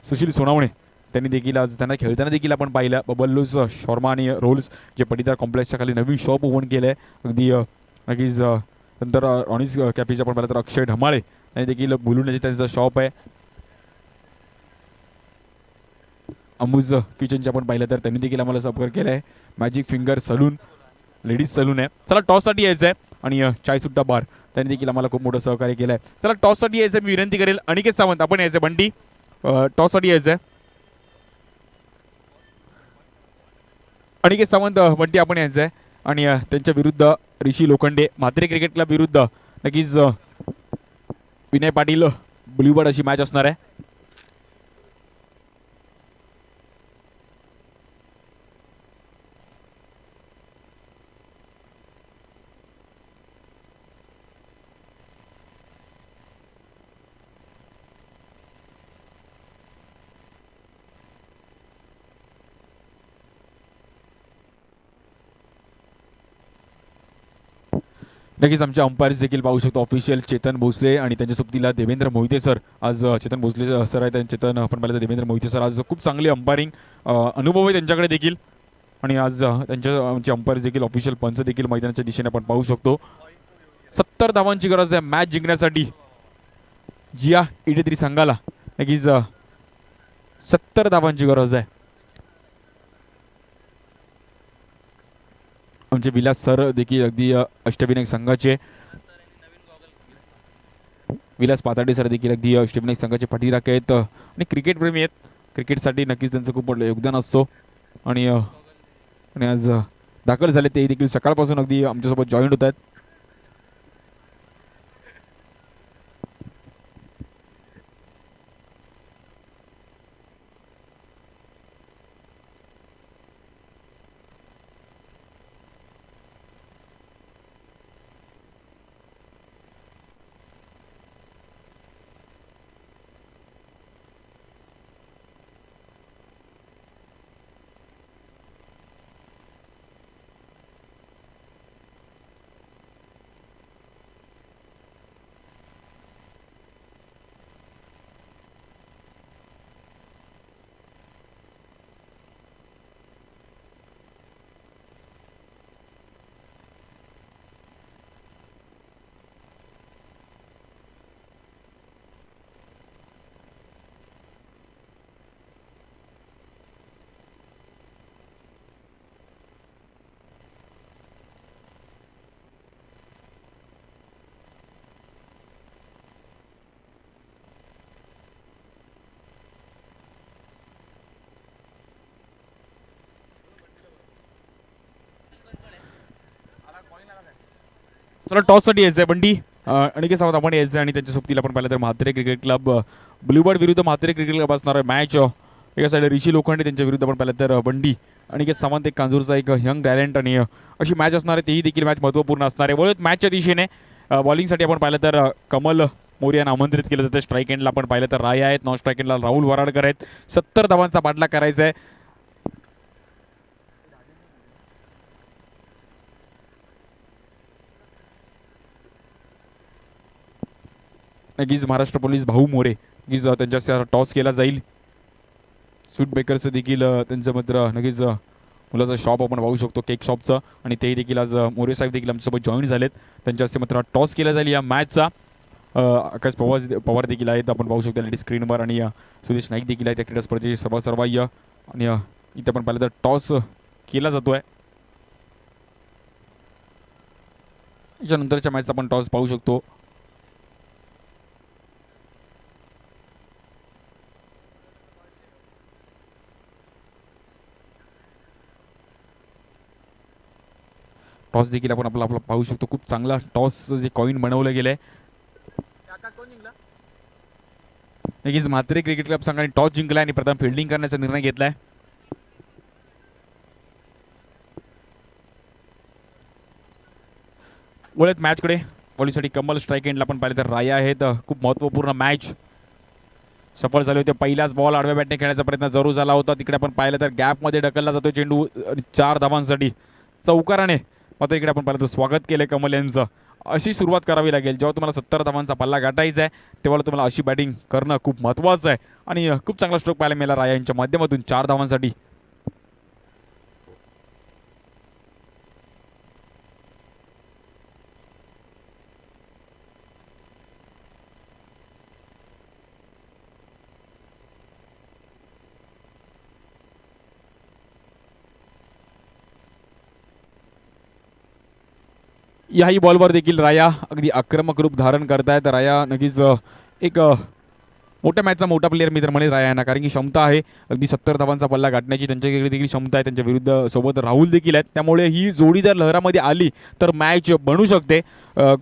Sushil Sonawane त्यांनी देखील आज त्यांना खेळताना देखील आपण पाहिलं. बबल्लूज शर्मा आणि रोल्स जे पटीदार कॉम्प्लेक्सच्या खाली नवीन शॉप ओपन केलं आहे. अगदी नक्कीच नंतर ऑनिस कॅफेचे आपण पाहिलं तर अक्षय ढमाळे यांनी देखील बुलुंड त्यांचा शॉप आहे. अमुज किचनचे आपण पाहिलं तर त्यांनी देखील आम्हाला संपर्क केला आहे. Magic finger salon ladies salon आहे. चला टॉससाठी यायचं आहे आणि चाय सुट्टा बार त्यांनी देखील आम्हाला खूप मोठं सहकार्य केलं आहे. चला टॉससाठी यायचं मी विनंती करेल अनिकेत सावंत आपण यायचं बंटी टॉससाठी यायचं आहे. अनिकेत सावंत बंटी आपण यायचं आहे आणि त्यांच्या विरुद्ध ऋषी लोखंडे म्हात्रे क्रिकेट क्लब विरुद्ध नक्कीच विनय पाटील ब्ल्यूबर्ड अशी मॅच असणार आहे. नक्कीच आमच्या अंपायर्स देखील पाहू शकतो ऑफिशियल चेतन भोसले आणि त्यांच्या सोबतीला देवेंद्र मोहिते सर. आज चेतन भोसले सर आहेत आणि चेतन आपण पाहिलं तर देवेंद्र मोहिते सर आज खूप चांगली अंपायरिंग अनुभव आहे त्यांच्याकडे देखील आणि आज त्यांच्या आमचे अंपायर्स देखील ऑफिशियल पंच देखील मैदानाच्या दिशेने आपण पाहू शकतो. 70 धावांची गरज आहे मॅच जिंकण्यासाठी जिया इडेत्री संघाला. नक्कीच 70 धावांची गरज आहे. आमचे विलास सर देखील अगदी अष्टविनायक संघाचे विलास पाताडे सर देखील अगदी अष्टविनायक संघाचे पाठीराखे आहेत आणि क्रिकेट प्रेमी आहेत. क्रिकेटसाठी नक्कीच त्यांचं खूप मोठं योगदान असतो आणि आज दाखल झाले ते देखील सकाळपासून अगदी आमच्यासोबत जॉईंट होत आहेत. चला टॉससाठी यायचं आहे बंटी अनिकेत सावंत आपण यायचं आणि त्यांच्या सोबतीला आपण पाहिलं तर म्हात्रे क्रिकेट क्लब ब्ल्यूबर्ड विरुद्ध म्हात्रे क्रिकेट क्लब असणार आहे मॅच. एका साईड ऋषी लोखंडे त्यांच्या विरुद्ध आपण पाहिलं तर बंडी अनिकेत सावंत एक कांजूरचा एक यंग टॅलेंट आणि अशी मॅच असणार आहे. तेही देखील मॅच महत्त्वपूर्ण असणार आहे. वळत मॅचच्या दिशेने बॉलिंगसाठी आपण पाहिलं तर कमल मोरे यांना आमंत्रित केलं जातं. स्ट्राईक एंडला आपण पाहिलं तर राय आहेत. नॉन स्ट्राईक एंडला राहुल वराडकर आहेत. 70 धावांचा पाठलाग करायचा आहे. नक्कीच महाराष्ट्र पोलीस भाऊ मोरे नक्कीच त्यांच्या टॉस केला जाईल. स्वीट बेकर्स देखील त्यांचं मात्र नक्कीच मुलाचं शॉप आपण पाहू शकतो केक शॉपचं आणि तेही देखील आज मोरे साहेब देखील आमच्यासोबत जॉईन झालेत. त्यांच्या हस्ते मात्र टॉस केला जाईल या मॅचचा. आकाश पवार देखील आहेत आपण पाहू शकतो लेडी स्क्रीनवर आणि सुदेश नाईक देखील आहेत त्या क्रीडा स्पर्धेचे सर्वाय आणि इथे आपण पाहिलं तर टॉस केला जातोय. याच्यानंतरच्या मॅचचा आपण टॉस पाहू शकतो. टॉस देखील आपण आपला पाहू शकतो. खूप चांगला टॉस जे कॉइन बनवलं गेलंय. नक्कीच म्हात्रे क्रिकेट क्लब संघाने टॉस जिंकलाय आणि प्रथम फिल्डिंग करण्याचा निर्णय घेतलाय. वळत मॅचकडे बॉलिंगसाठी कमल. स्ट्राईक एंडला आपण पाहिलं तर राया आहेत. खूप महत्त्वपूर्ण मॅच सफळ झाले होते. पहिलाच बॉल आडव्या बॅटने खेळण्याचा प्रयत्न जरूर झाला होता. तिकडे आपण पाहिलं तर गॅपमध्ये ढकलला जातो चेंडू 4 धावांसाठी चौकाराने. मात्र इकडे आपण पाहिलं तर स्वागत केलं कमल यांचं. अशी सुरुवात करावी लागेल. जेव्हा तुम्हाला 70 धावांचा पल्ला गाठायचा आहे तेव्हा तुम्हाला अशी बॅटिंग करणं खूप महत्त्वाचं आहे. आणि खूप चांगला स्ट्रोक पाहायला मिळाला राया यांच्या माध्यमातून 4 धावांसाठी. याही बॉलवर देखील राया अगदी आक्रमक रूप धारण करतायत. राया नक्कीच एक मोठ्या मॅचचा मोठा प्लेअर मी तर म्हणेल राया यांना, कारण की क्षमता आहे अगदी 70 धावांचा पल्ला गाठण्याची त्यांच्याकडे देखील क्षमता आहे. त्यांच्या विरुद्ध सोबत राहुल देखील आहेत, त्यामुळे ही जोडी जर लहरामध्ये आली तर मॅच बनू शकते.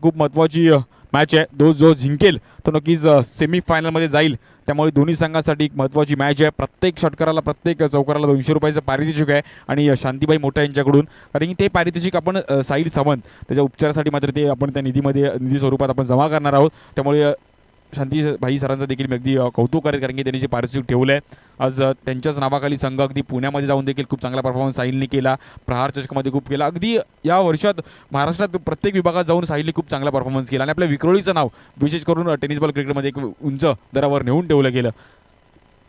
खूप महत्त्वाची मॅच आहे. जो जिंकेल तो नक्कीच सेमीफायनलमध्ये जाईल. त्यामुळे दोन्ही संघासाठी एक महत्त्वाची मॅच आहे. प्रत्येक षटकाराला प्रत्येक चौकाराला 200 रुपयाचं पारितोषिक आहे. आणि शांतीबाई मोठा यांच्याकडून, कारण की ते पारितोषिक आपण साहिल सावंत त्याच्या उपचारासाठी मात्र ते आपण त्या निधी स्वरूपात आपण जमा करणार आहोत. त्यामुळे शांतीभाई सरांचं देखील मी अगदी कौतुक करेल, कारण की त्यांनी जे पारितोषिक ठेवलं आहे आज त्यांच्याच नावाखाली संघ अगदी पुण्यामध्ये जाऊन देखील खूप चांगला परफॉर्मन्स साहिलने केला. प्रहार चषकामध्ये खूप केला. अगदी या वर्षात महाराष्ट्रात प्रत्येक विभागात जाऊन साहिलने खूप चांगला परफॉर्मन्स केला. आणि आपल्या विक्रोळीचं नाव विशेष करून टेनिस बॉल क्रिकेटमध्ये एक उंच दरावर नेऊन ठेवलं गेलं.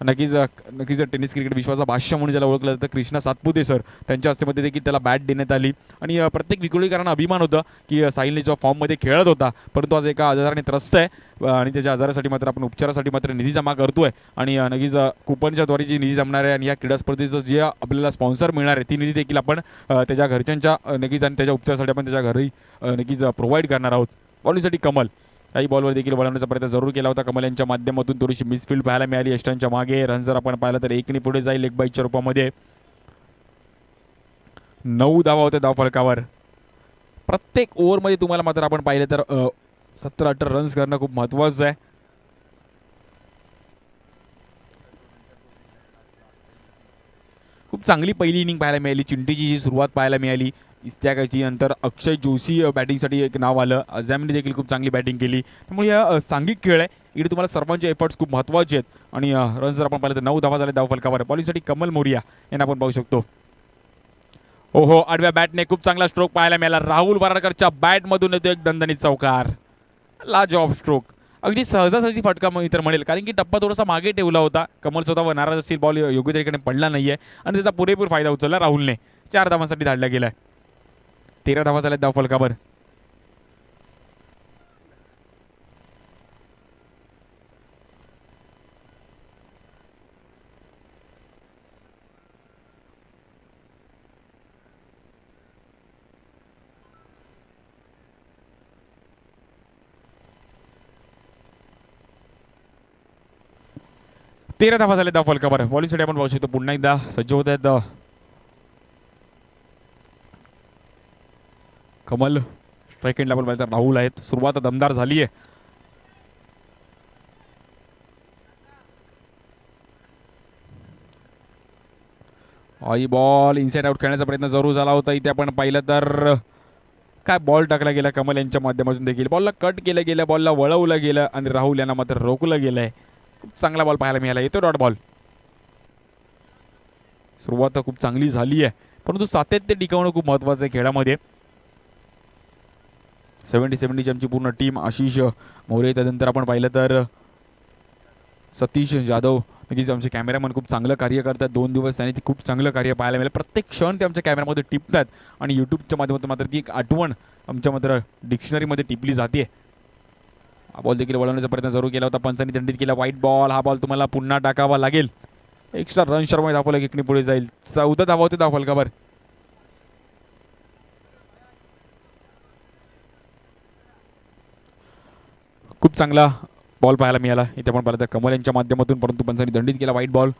नक्कीच टेनिस क्रिकेट विश्वाचा भाष्य म्हणून ज्याला ओळखलं जातं कृष्णा सातपुते सर, त्यांच्या हस्तेमध्ये देखील त्याला बॅट देण्यात आली. आणि प्रत्येक विक्रोळीकरांना अभिमान होता की साहिलने जो फॉर्ममध्ये खेळत होता, परंतु आज एका आजाराने त्रस्त आहे आणि त्याच्या आजारासाठी मात्र आपण उपचारासाठी मात्र निधी जमा करतोय. आणि नक्कीच कुपनच्याद्वारे जी निधी जमणार आहे आणि या क्रीडा स्पर्धेचं जे आपल्याला स्पॉन्सर मिळणार आहे ती निधी देखील आपण त्याच्या घरच्यांच्या नक्कीच आणि त्याच्या उपचारासाठी आपण त्याच्या घरी नक्कीच प्रोव्हाइड करणार आहोत. बॉलिंगसाठी कमल. काही बॉलवर देखील वळवण्याचा प्रयत्न जरूर केला होता कमल यांच्या माध्यमातून. थोडीशी मिसफील्ड पाहायला मिळाली यष्टांच्या मागे. रन जर आपण पाहिलं तर 1 पुढे जाईल लेग बाईच्या रूपामध्ये. 9 धावा होत्या धावफलकावर. प्रत्येक ओव्हरमध्ये तुम्हाला मात्र आपण पाहिलं तर 17-18 रन्स करणं खूप महत्त्वाचं आहे. खूप चांगली पहिली इनिंग पाहायला मिळाली. चिंटीची जी सुरुवात पाहायला मिळाली इस्त्याकाची. नंतर अक्षय जोशी बॅटिंगसाठी एक नाव आलं. अझॅमने देखील खूप चांगली बॅटिंग केली. त्यामुळे या सांघिक खेळ आहे. इकडे तुम्हाला सर्वांचे एफर्ट्स खूप महत्त्वाचे आहेत. आणि रन्स जर आपण पाहिलं तर 9 धावा झाले धावफलकावर. बॉलिंगसाठी कमल मोरिया यांना आपण पाहू शकतो. ओहो, आडव्या बॅटने खूप चांगला स्ट्रोक पाहायला मिळाला. राहुल वराडकरच्या बॅटमधून येतो एक दणदणीत चौकार. लाजवाब स्ट्रोक. अगदी सहजासहजी फटका मी तर म्हणेल, कारण की टप्पा थोडासा मागे ठेवला होता. कमल स्वतःवर नाराज असतील, बॉल योग्य तरीकेने पडला नाहीये आणि त्याचा पुरेपूर फायदा उचलला राहुलने. 4 धावांसाठी धाडला गेलाय. 13 धावा झाल्यात धावफलकावर. तेरा धावा झाले धावफलकावर. बॉलिंगसाठी आपण पाहू शकतो पुन्हा एकदा सज्ज होत आहेत कमल. स्ट्राईक एंडला आपण पाहिलं तर राहुल आहेत. सुरुवात दमदार झाली आहे. आई बॉल इनसाइड आउट खेळण्याचा प्रयत्न जरूर झाला होता. इथे आपण पाहिलं तर काय बॉल टाकला गेला कमल यांच्या माध्यमातून देखील. बॉलला कट केलं गेलं, बॉलला वळवलं गेलं आणि राहुल यांना मात्र रोखलं गेलंय. खूप चांगला बॉल पाहायला मिळाला. येतो डॉट बॉल. सुरुवात खूप चांगली झाली आहे, परंतु सातत्य टिकवणं खूप महत्त्वाचं आहे खेळामध्ये. 70-70ची आमची पूर्ण टीम. आशिष मोरे, त्यानंतर आपण पाहिलं तर सतीश जाधव, नक्कीच आमचे कॅमेरामन खूप चांगलं कार्य करतात. 2 दिवस त्यांनी खूप चांगलं कार्य पाहायला मिळालं. प्रत्येक क्षण ते आमच्या कॅमेऱ्यामध्ये टिपतात आणि यूट्यूबच्या माध्यमातून मात्र ती एक आठवण आमच्या मात्र डिक्शनरीमध्ये टिपली जाते. हा बॉल देखील वळवण्याचा प्रयत्न जरूर केला होता, पंचांनी दंडित केला. वाईट बॉल. हा बॉल तुम्हाला पुन्हा टाकावा लागेल. एक्स्ट्रा रन शर्मा धावफलक एकने पुढे जाईल. 14 धावा होते धावफलकावर. खूप चांगला बॉल पाहायला मिळाला इथे आपण पाहिलं तर कमल यांच्या माध्यमातून, परंतु पंचांनी दंडित केला. वाईट बॉल.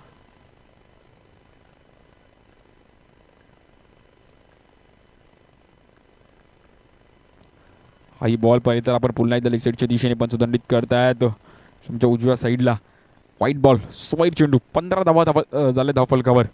हाही बॉल पाहिजे तर आपण पुन्हा एकदा लेग साईडच्या दिशेने पंच दंडित करतायत तुमच्या उजव्या साईडला. वाईट बॉल. स्वाईट चेंडू. 15 धावा झाले धावफलकावर.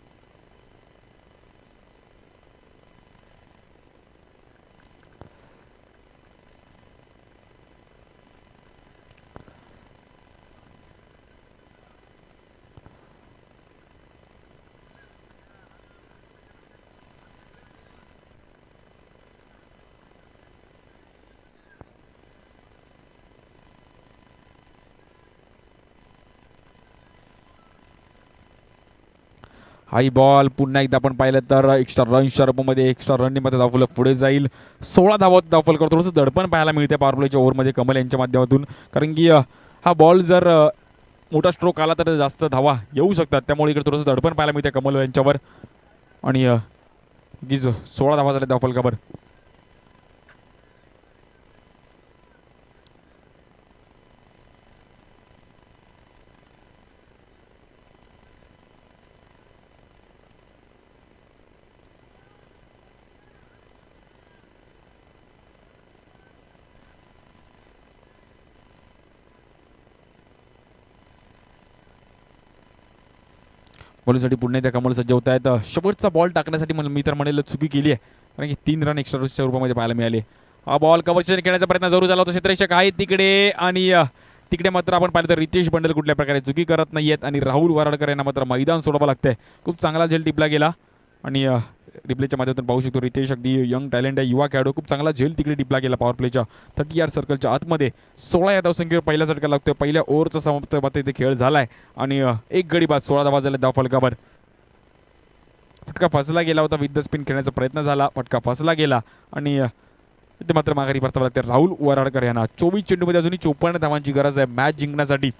हाई बॉल पुन्हा एकदा आपण पाहिलं तर एक्स्ट्रा रनच्या रूपामध्ये एक्स्ट्रा रननी मध्ये धावफलक पुढे जाईल. 16 धावात धावफलक करतो. थोडंसं दडपण पाहायला मिळते पॉवर प्लेच्या ओव्हरमध्ये कमल यांच्या माध्यमातून, कारण की हा बॉल जर मोठा स्ट्रोक आला तर जास्त धावा येऊ शकतात, त्यामुळे इकडे थोडंसं दडपण पाहायला मिळते कमल यांच्यावर. आणि गिज 16 धावा झाल्या धावफलकावर. बॉलिंगसाठी पुन्हा एकदा कमल सज्ज होत आहेत. शेवटचा बॉल टाकण्यासाठी मी तर म्हणेल चुकी केली आहे, कारण की 3 रन एक्स्ट्रा रूपामध्ये पाहायला मिळाले. हा बॉल कव्हर खेळण्याचा प्रयत्न जरूर झाला होता. क्षेत्ररक्षक आहे तिकडे आणि तिकडे मात्र आपण पाहिलं तर रितेश बंडल कुठल्या प्रकारे चुकी करत नाहीयेत आणि राहुल वराडकर यांना मात्र मैदान सोडावं लागतंय. खूप चांगला झेल टिपला गेला आणि रिप्लेच्या माध्यमातून पाहू शकतो रितेश अगदी यंग टॅलेंट आहे, युवा खेळाडू, खूप चांगला झेल तिकडे टिपला गेला पॉवर प्लेच्या 30 यार्ड सर्कलच्या आतमध्ये. 16 या धावसंख्येवर पहिला झटका लागतोय. पहिल्या ओव्हरचा समाप्त मात्र इथे खेळ झालाय आणि एक गडी बाद 16 धावा झाल्या धावफलकावर. फटका फसला गेला होता. विथ द स्पिन खेळण्याचा प्रयत्न झाला, फटका फसला गेला आणि इथे मात्र माघारी परतावं लागते राहुल वराडकर यांना. 24 चेंडूमध्ये अजूनही 54 धावांची गरज आहे मॅच जिंकण्यासाठी.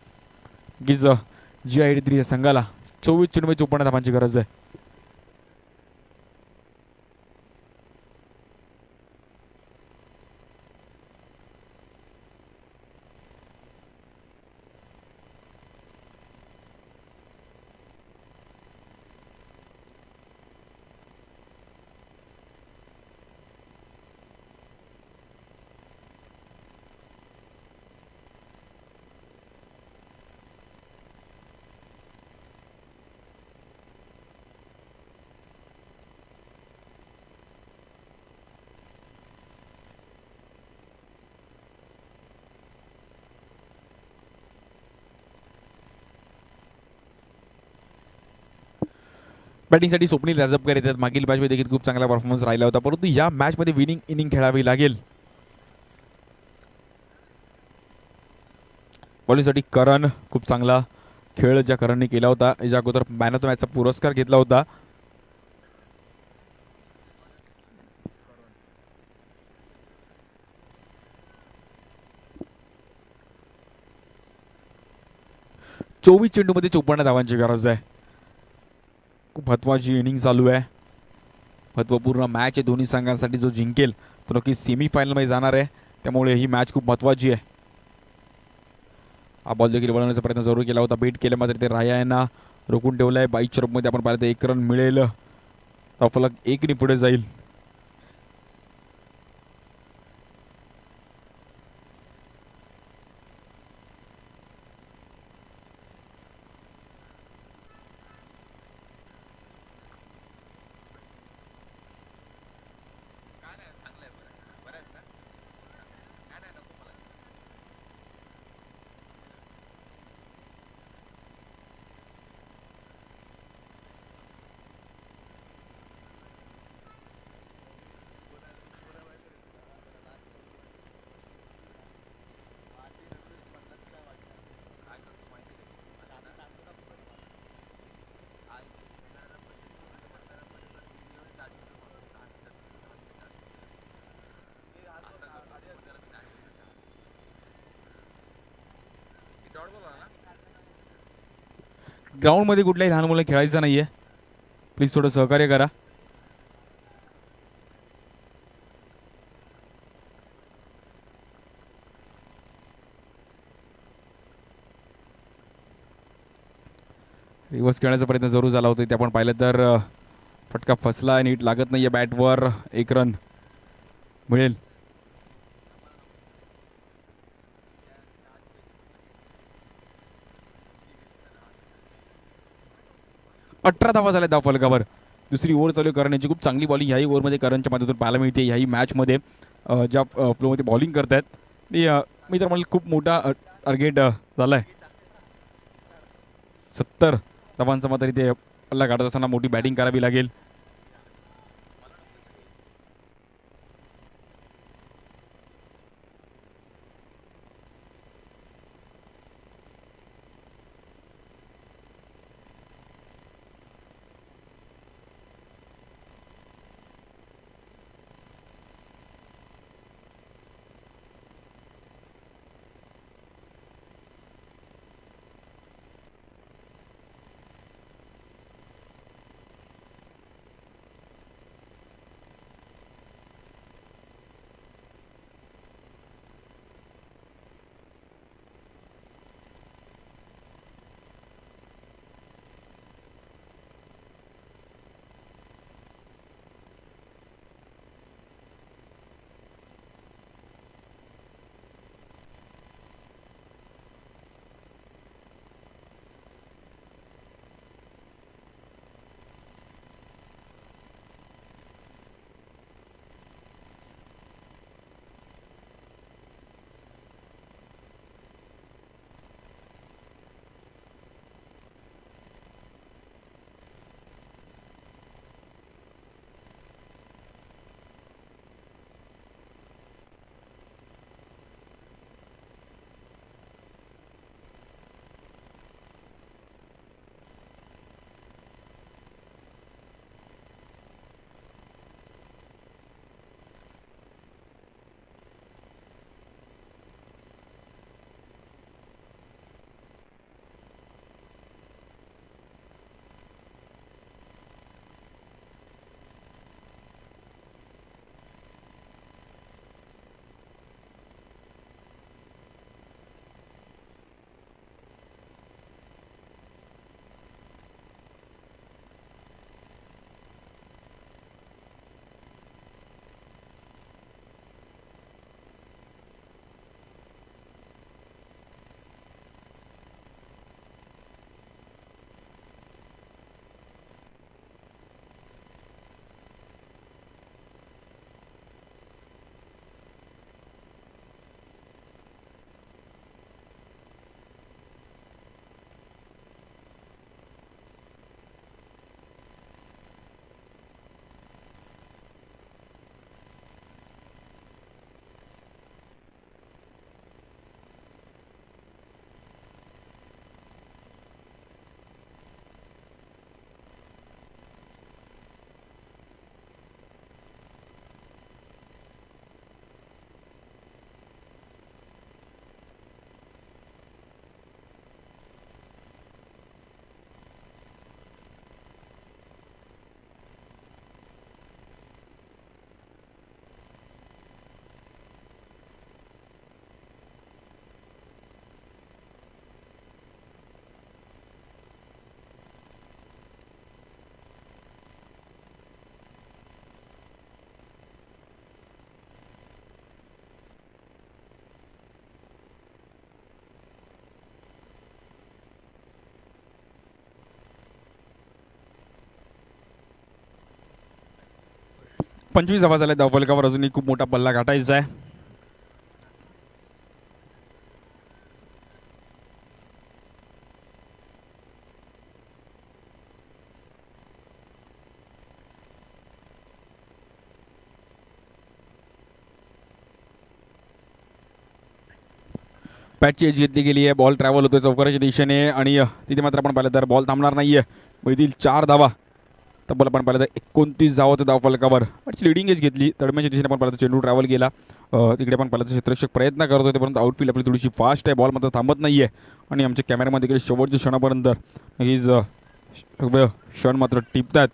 गिज GI83 या संघाला 24 चेंडूमध्ये 54 धावांची गरज आहे. बॅटिंगसाठी स्वप्नील राजपकर येतात. मागील मॅचमध्ये देखील खूप चांगला परफॉर्मन्स राहिला होता, परंतु या मॅचमध्ये विनिंग इनिंग खेळावी लागेल. बॉलिंगसाठी करण खूप चांगला खेळ ज्या करणने केला होता. याच्या अगोदर मॅन ऑफ द मॅचचा पुरस्कार घेतला होता. चोवीस चेंडूमध्ये 54 धावांची गरज आहे. खूप महत्वाची इनिंग चालू आहे. महत्वपूर्ण मॅच आहे दोन्ही संघांसाठी. जो जिंकेल तो नक्की सेमीफायनलमध्ये जाणार आहे, त्यामुळे ही मॅच खूप महत्वाची आहे. हा बॉल देखील वळवण्याचा प्रयत्न जरूर केला होता. बेट केल्या मात्र ते राया यांना रोखून ठेवलं आहे. 22 रनमध्ये आपण पाहिलं तर 1 रन मिळेल. फलक 1 पुढे जाईल. ग्राउंडमध्ये कुठल्याही लहान मुलं खेळायचं नाहीये, प्लीज थोडं सहकार्य करा. रिव्हर्स खेळण्याचा प्रयत्न जरूर झाला होता. ते आपण पाहिलं तर फटका फसला, नीट लागत नाहीये बॅटवर. 1 रन मिळेल. 18 धावा झाल्या धावफलकावर. दुसरी ओव्हर चालू करण्याची खूप चांगली बॉलिंग ह्याही ओव्हरमध्ये करणच्या माध्यमातून पाहायला मिळते. ह्याही मॅचमध्ये ज्या फ्लोमध्ये बॉलिंग करतात ते मी तर मला खूप मोठा टार्गेट झाला आहे. 70 धावांचा मात्र इथे पल्ला काढत असताना मोठी बॅटिंग करावी लागेल. 25 धावा झाल्या धावफलकावर, अजूनही खूप मोठा पल्ला गाठायचा आहे. पॅचची एज घेतली गेली आहे. बॉल ट्रॅव्हल होतोय चौकाराच्या दिशेने आणि तिथे मात्र आपण पाहिलं तर बॉल थांबणार नाहीये. येथील 4 धावा तब्बल आपण पाहिलं तर 29 धावा होत्या धावफलकावर. पॅचची लिडिंग एज घेतली. तडम्याच्या दिशेने आपण पाहिलं तर चेंडू ट्रॅव्हल गेला. तिकडे आपण पाहिलं तर क्षेत्ररक्षक प्रयत्न करत होते, परंतु आउटफील्ड आपली थोडीशी फास्ट आहे. बॉल मात्र थांबत नाहीये आणि आमच्या कॅमेऱ्यामध्ये देखील शेवटच्या क्षणापर्यंत हीच क्षण मात्र टिपतात.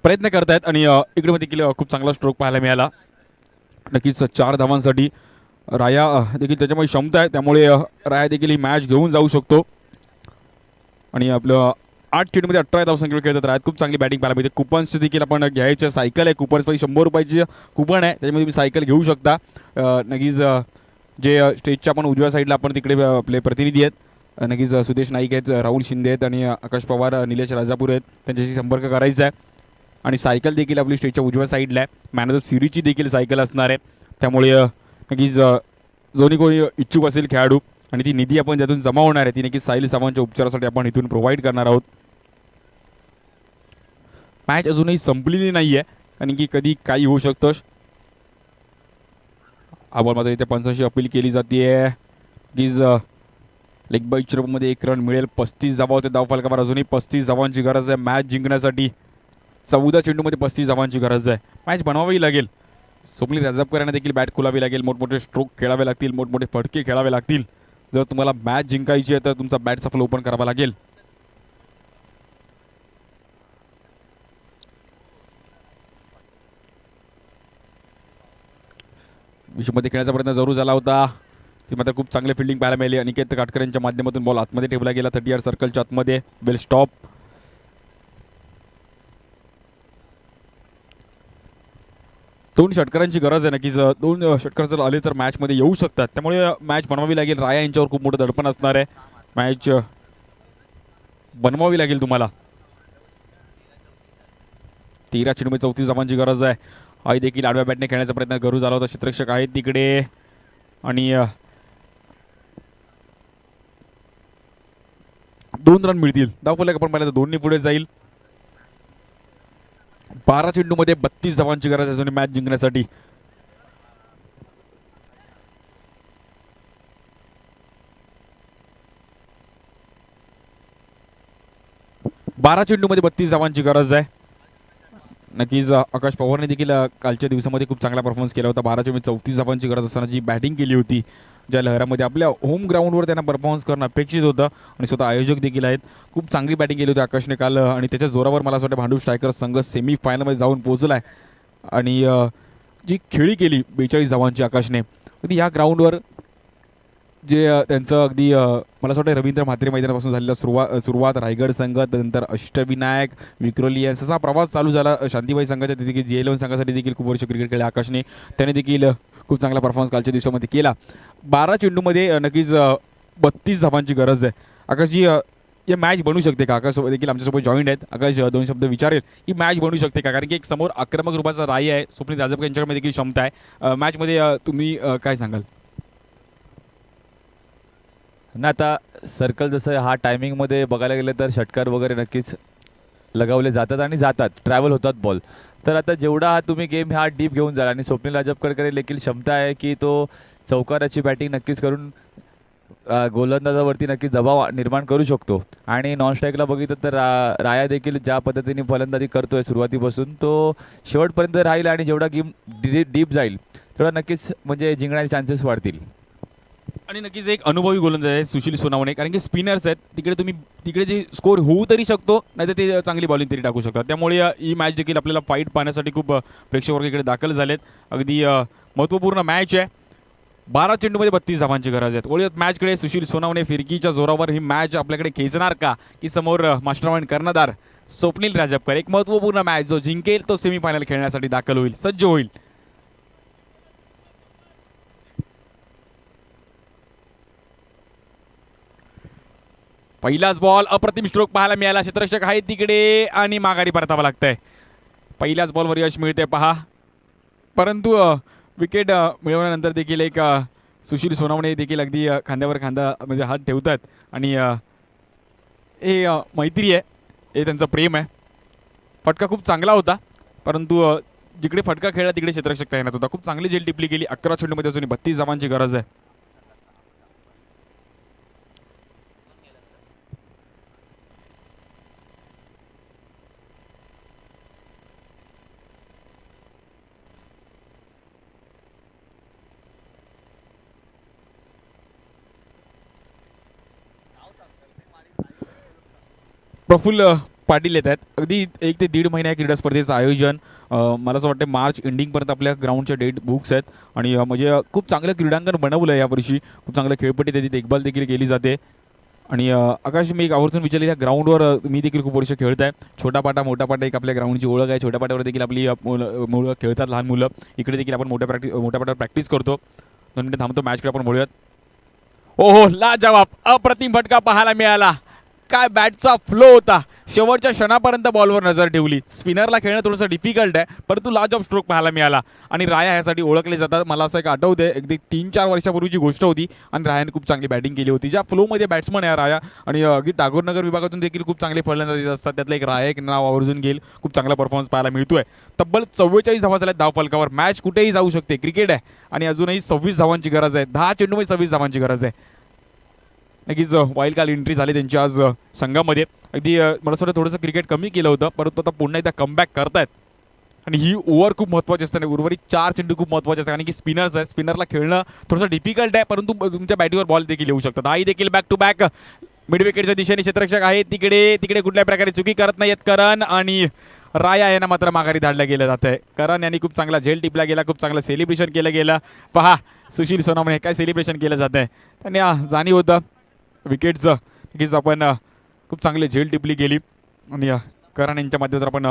प्रयत्न करतायत आणि इकडे देखील खूप चांगला स्ट्रोक पाहायला मिळाला. नक्कीच 4 धावांसाठी राया देखील त्याच्यामध्ये क्षमता आहे, त्यामुळे राया देखील ही मॅच घेऊन जाऊ शकतो. आणि आपलं 8 चेंडूमध्ये 18 धावसंख्या खेळतात राहत. खूप चांगली बॅटिंग पाहायला मिळते. कुपन्स देखील आपण घ्यायचे. सायकल आहे कुपन्समध्ये 100 रुपयाची कुपन आहे, त्याच्यामध्ये तुम्ही सायकल घेऊ शकता. नक्कीच जे स्टेजच्या आपण उजव्या साईडला आपण तिकडे आपले प्रतिनिधी आहेत, नक्कीच सुदेश नाईक आहेत, राहुल शिंदे आहेत आणि आकाश पवार, निलेश राजापूर आहेत, त्यांच्याशी संपर्क करायचा आहे. आणि सायकल देखील आपली स्टेजच्या उजव्या साईडला आहे. मॅन ऑफ द सिरीजची देखील सायकल असणार आहे, त्यामुळे नक्कीच जोनी कोणी इच्छुक असेल खेळाडू आणि ती निधी आपण ज्यातून जमा होणार आहे ती नक्कीच साहिल सावंतच्या उपचारासाठी आपण इथून प्रोव्हाइड करणार आहोत. मॅच अजूनही संपलेली नाही आहे, कारण की कधी काही होऊ शकतं. हा बॉल मात्र इथे पंचांशी अपील केली जाते. कीज लेग बाईच्या रूपमध्ये 1 रन मिळेल. 35 धावा होते धावफलकावर, अजूनही 35 धावांची गरज आहे मॅच जिंकण्यासाठी. 14 चेंडूमध्ये 35 धावांची गरज आहे. मॅच बनवावी लागेल. स्वप्नील राजापूर यांना देखील बॅट खोलावी लागेल. मोठमोठे स्ट्रोक खेळावे लागतील, मोठमोठे फटके खेळावे लागतील. जर तुम्हाला मॅच जिंकायची आहे तर तुमचा बॅटचा फ्लो ओपन करावा लागेल. विषमध्ये खेळण्याचा प्रयत्न जरूर झाला होता, ती मात्र खूप चांगली फिल्डिंग पाहायला मिळाली. अनिकेत काटकर यांच्या माध्यमातून बॉल आतमध्ये ठेवला गेला 30 यार्ड सर्कलच्या आतमध्ये. वेल स्टॉप. दोन षटकारांची गरज आहे. नक्कीच 2 षटकार जर आले तर मॅचमध्ये येऊ शकतात, त्यामुळे मॅच बनवावी लागेल. राया यांच्यावर खूप मोठं दडपण असणार आहे. मॅच बनवावी लागेल तुम्हाला. 13 चेंडूमध्ये 34 धावांची गरज आहे. आई देखील आडव्या बॅटने खेळण्याचा प्रयत्न करू झाला होता. क्षेत्ररक्षक आहेत तिकडे आणि 2 रन मिळतील. धावफलक आपण पाहिलं तर 2 पुढे जाईल. 12 चेंडूमध्ये 32 धावांची गरज आहे मॅच जिंकण्यासाठी. बारा चेंडूमध्ये 32 धावांची गरज आहे. नक्कीच आकाश पवारने देखील कालच्या दिवसामध्ये खूप चांगला परफॉर्मन्स केला होता. 12 चेंडूमध्ये 34 धावांची गरज असताना जी बॅटिंग केली होती ज्या लहरामध्ये, आपल्या होम ग्राउंडवर त्यांना परफॉर्मन्स करणं अपेक्षित होतं आणि स्वतः आयोजक देखील आहेत. खूप चांगली बॅटिंग केली होती आकाशने काल आणि त्याच्या जोरावर मला असं वाटतं भांडूप स्ट्रायकर्स संघ सेमीफायनलमध्ये जाऊन पोहोचला आहे. आणि जी खेळी केली 42 धावांची आकाशने, अगदी या ग्राउंडवर जे त्यांचं अगदी मला असं वाटतं रवींद्र म्हात्रे मैदानापासून झालेला सुरुवात रायगड संघ, त्यानंतर अष्टविनायक, विक्रोली असा प्रवास चालू झाला. शांतीबाई संघाच्या देखील J11 संघासाठी देखील खूप वर्ष क्रिकेट खेळले आकाशने, त्याने देखील खूप चांगला परफॉर्मन्स कालच्या दिवसामध्ये केला. 12 चेंडूमध्ये नक्कीच 32 धावांची गरज आहे. आकाशजी ही मॅच बनू शकते का? आकाश देखील आमच्यासोबत जॉईंट आहेत. आकाश 2 शब्द विचारेल, ही मॅच बनू शकते का? कारण की एक समोर आक्रमक रूपाचा राय आहे, स्वप्नील राजापूर यांच्याकडे देखील क्षमता आहे. मॅचमध्ये तुम्ही काय सांगाल? ना आता सर्कल जसं हा टायमिंगमध्ये बघायला गेलं तर षटकार वगैरे नक्कीच लगावले जातात आणि जातात, ट्रॅव्हल होतात बॉल. तर आता जेवढा हा तुम्ही गेम हा डीप घेऊन जाल आणि स्वप्नील राजापूरकडे देखील क्षमता आहे की तो चौकाराची बॅटिंग नक्कीच करून गोलंदाजावरती नक्कीच दबाव निर्माण करू शकतो. आणि नॉन स्ट्राईकला बघितलं तर राया देखील ज्या पद्धतीने फलंदाजी करतोय सुरुवातीपासून तो शेवटपर्यंत राहील आणि जेवढा गेम डीप जाईल तेवढा नक्कीच म्हणजे जिंकण्याचे चान्सेस वाढतील. आणि नक्कीच एक अनुभवी गोलंदाज आहे सुशील सोनावणे, कारण की स्पिनर्स आहेत तिकडे जे स्कोर होऊ तरी शकतो, नाहीतर ते चांगली बॉलिंग तरी टाकू शकतात. त्यामुळे ही मॅच देखील आपल्याला फाईट पाहण्यासाठी खूप प्रेक्षक वर्ग इकडे दाखल झालेत. अगदी महत्त्वपूर्ण मॅच आहे. 12 चेंडूमध्ये 32 धावांची गरज आहे. वळूयात मॅचकडे. सुशील सोनावणे फिरकीच्या जोरावर ही मॅच आपल्याकडे खेचणार का, की समोर मास्टरमाइंड कर्णधार स्वप्नील राजपकर. एक महत्त्वपूर्ण मॅच, जो जिंकेल तो सेमीफायनल खेळण्यासाठी दाखल होईल, सज्ज होईल. पहिलाच बॉल, अप्रतिम स्ट्रोक पाहायला मिळाला. क्षेत्ररक्षक आहे तिकडे आणि माघारी परतावं लागतंय. पहिल्याच बॉलवर यश मिळते पहा, परंतु विकेट मिळवल्यानंतर देखील एक सुशील सोनावणे देखील अगदी खांद्यावर खांदा म्हणजे हात ठेवतात. आणि हे मैत्री आहे, हे त्यांचं प्रेम आहे. फटका खूप चांगला होता, परंतु जिकडे फटका खेळला तिकडे क्षेत्ररक्षक तैनात होता. खूप चांगली झेल टिपली गेली. 11 चेंडूमध्ये अजून 32 धावांची गरज आहे. प्रफुल्ल पाटील येत आहेत. अगदी 1 ते 1.5 महिना या क्रीडा स्पर्धेचं आयोजन मला असं वाटतं मार्च एंडिंगपर्यंत आपल्या ग्राउंडच्या डेट बुक्स आहेत. आणि म्हणजे खूप चांगलं क्रीडांगण बनवलं आहे यावर्षी. खूप चांगलं खेळपट्टी त्याची देखभाल देखील केली जाते. आणि आकाश, मी एक आवर्जून विचारले, त्या ग्राउंडवर मी देखील खूप वर्ष खेळत आहे. छोटा पाटा मोठा पाटा एक आपल्या ग्राउंडची ओळख आहे. छोट्या पाट्यावर देखील आपली मुलं खेळतात, लहान मुलं. इकडे देखील आपण मोठ्या पाट्यावर प्रॅक्टिस करतो. 2 मिनिटं थांबतो, मॅचकडे आपण बोलूयात. ओहो, लाजवाब अप्रतिम फटका पाहायला मिळाला. काय बॅटचा फ्लो होता. शेवटच्या क्षणापर्यंत बॉलवर नजर ठेवली. स्पिनरला खेळणं थोडंसं डिफिकल्ट आहे, परंतु लाजवाब स्ट्रोक पाहायला मिळाला. आणि राया यासाठी ओळखले जातात. मला असं एक आठवतंय, अगदी 3-4 वर्षापूर्वीची गोष्ट होती आणि रायाने खूप चांगली बॅटिंग केली होती. ज्या फ्लोमध्ये बॅट्समन आहे राया. आणि अगदी टागोरनगर विभागातून देखील खूप चांगले फलंदाज असतात. त्यातलं एक राया, एक नाव आवर्जून गेल. खूप चांगला परफॉर्मन्स पाहायला मिळतोय. तब्बल 44 धावा झाल्या धावफलकावर. मॅच कुठेही जाऊ शकते, क्रिकेट आहे. आणि अजूनही 26 धावांची गरज आहे. 10 चेंडूमध्ये 26 धावांची गरज आहे. नक्कीच वाईल्ड कार्ड एंट्री झाली त्यांची आज संघामध्ये. अगदी मला असं थोडंसं क्रिकेट कमी केलं होतं, परंतु आता पुन्हा एकदा कमबॅक करतायत. आणि ही ओव्हर खूप महत्त्वाची असते. उर्वरित 4 चेंडू खूप महत्त्वाचे असतात, कारण की स्पिनर्स आहे. स्पिनरला खेळणं थोडंसं डिफिकल्ट आहे, परंतु तुमच्या बॅटीवर बॉल देखील येऊ शकतात. आई देखील बॅक टू बॅक मिड विकेटच्या दिशेने क्षेत्ररक्षक आहे तिकडे कुठल्या प्रकारे चुकी करत नाहीत करण. आणि राया यांना मात्र माघारी धाडलं गेलं जात आहे. करण यांनी खूप चांगला झेल टिपला गेला, खूप चांगलं सेलिब्रेशन केलं गेलं. पहा सुशील सोनावणे काय सेलिब्रेशन केलं जात आहे. त्यांनी जाणीव होतं विकेटचं. नक्कीच आपण खूप चांगली झेल टिपली गेली. आणि करण यांच्या माध्यमातून आपण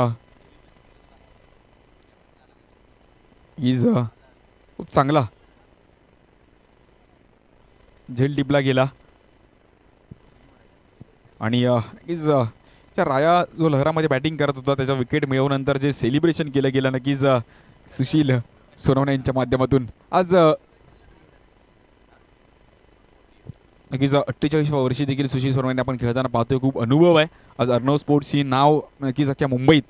खूप चांगला झेल टिपला गेला. आणि नक्कीच त्या राया जो लहरामध्ये बॅटिंग करत होता, त्याच्या विकेट मिळवल्यानंतर जे सेलिब्रेशन केलं गेलं नक्कीच सुशील सोनावणे यांच्या माध्यमातून आज नक्कीच 48व्या वर्षी देखील सुशील सोनावणे आपण खेळताना पाहतोय. खूप अनुभव आहे. आज अर्णव स्पोर्ट्स ही नाव नक्कीच अख्ख्या मुंबईत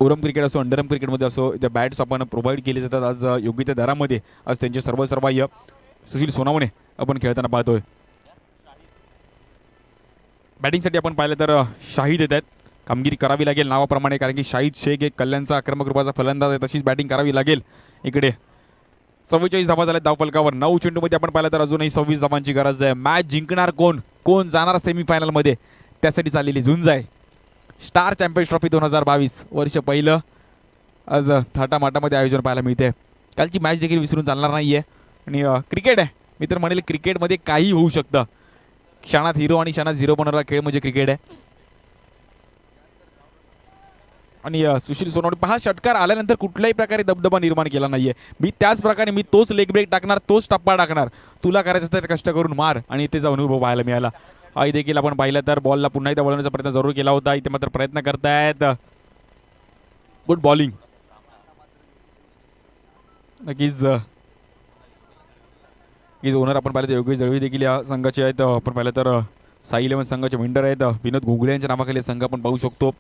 ओरम क्रिकेट असो, अंडरम क्रिकेटमध्ये असो, त्या बॅट्स आपण प्रोव्हाइड केले जातात. आज योग्य त्या दरामध्ये आज त्यांचे सर्व सुशील सोनावणे आपण खेळताना पाहतोय. बॅटिंगसाठी आपण पाहिलं तर शाहिद येत आहेत. कामगिरी करावी लागेल नावाप्रमाणे, कारण की शाहिद शेख एक कल्याणचा आक्रमक रूपाचा फलंदाज आहे. तशीच बॅटिंग करावी लागेल. इकडे 44 धावा झाल्या धावफलकावर. 9 चेंडूमध्ये आपण पाहिलं तर अजूनही 26 धावांची गरज आहे. मॅच जिंकणार कोण जाणार सेमीफायनलमध्ये, त्यासाठी चाललेली झुंज आहे. स्टार चॅम्पियन्स ट्रॉफी 2022 वर्ष पहिलं आज थाटामाटामध्ये आयोजन पाहायला मिळते. कालची मॅच देखील विसरून चालणार नाही आहे. आणि क्रिकेट आहे, मी तर म्हणेल क्रिकेटमध्ये काही होऊ शकतं. क्षणात हिरो आणि क्षणात झिरो बनवणारा खेळ म्हणजे क्रिकेट आहे. आणि सुशील सोनावणे पहा, षटकार आल्यानंतर कुठल्याही प्रकारे दबदबा निर्माण केला नाहीये. मी त्याच प्रकारे मी तोच लेग ब्रेक टाकणार, तोच टप्पा टाकणार. तुला करायचं तर कष्ट करून मार. आणि त्याचा अनुभव पाहायला मिळाला. आई देखील आपण पाहिलं तर बॉलला पुन्हा एकदा वळवण्याचा प्रयत्न जरूर केला होता. इथे मात्र प्रयत्न करतायत. Good bowling. नक्कीच ओनर आपण पाहिलं तर योगेश जळवी देखील या संघाचे आहेत. आपण पाहिलं तर साई 11 संघाचे मेंढर आहेत. विनोद घोगले यांच्या नावाखाली संघ आपण पाहू शकतो.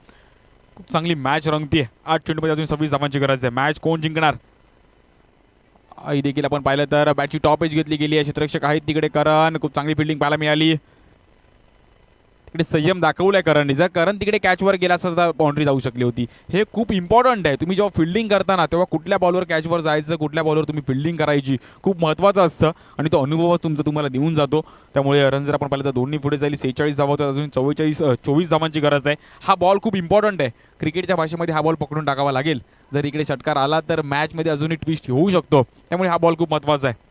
खूप चांगली मॅच रंगतीये. 8 चेंडूमध्ये अजून 26 धावांची गरज आहे. मॅच कोण जिंकणार, ही देखील आपण पाहिलं तर बॅटची टॉप एज घेतली गेली आहे. क्षेत्ररक्षक आहेत तिकडे करण, खूप चांगली फिल्डिंग पाहायला मिळाली. तिकडे संयम दाखवलाय करणने. जर करण तिकडे कॅचवर गेला असता तर बाउंड्री जाऊ शकली होती. हे खूप इम्पॉर्टंट आहे. तुम्ही जेव्हा फिल्डिंग करताना तेव्हा कुठल्या बॉलवर कॅचवर जायचं, कुठल्या बॉलवर तुम्ही फिल्डिंग करायची खूप महत्त्वाचं असतं आणि तो अनुभवच तुमचा तुम्हाला देऊन जातो. त्यामुळे रन जर आपण पाहिलं तर दोन्ही पुढे जाईल. 46 धावा होतात, अजून 24 धावांची गरज आहे. हा बॉल खूप इम्पॉर्टंट आहे. क्रिकेटच्या भाषेमध्ये हा बॉल पकडून टाकावा लागेल. जर इकडे षटकार आला तर मॅचमध्ये अजूनही ट्विस्ट होऊ शकतो. त्यामुळे हा बॉल खूप महत्त्वाचा आहे.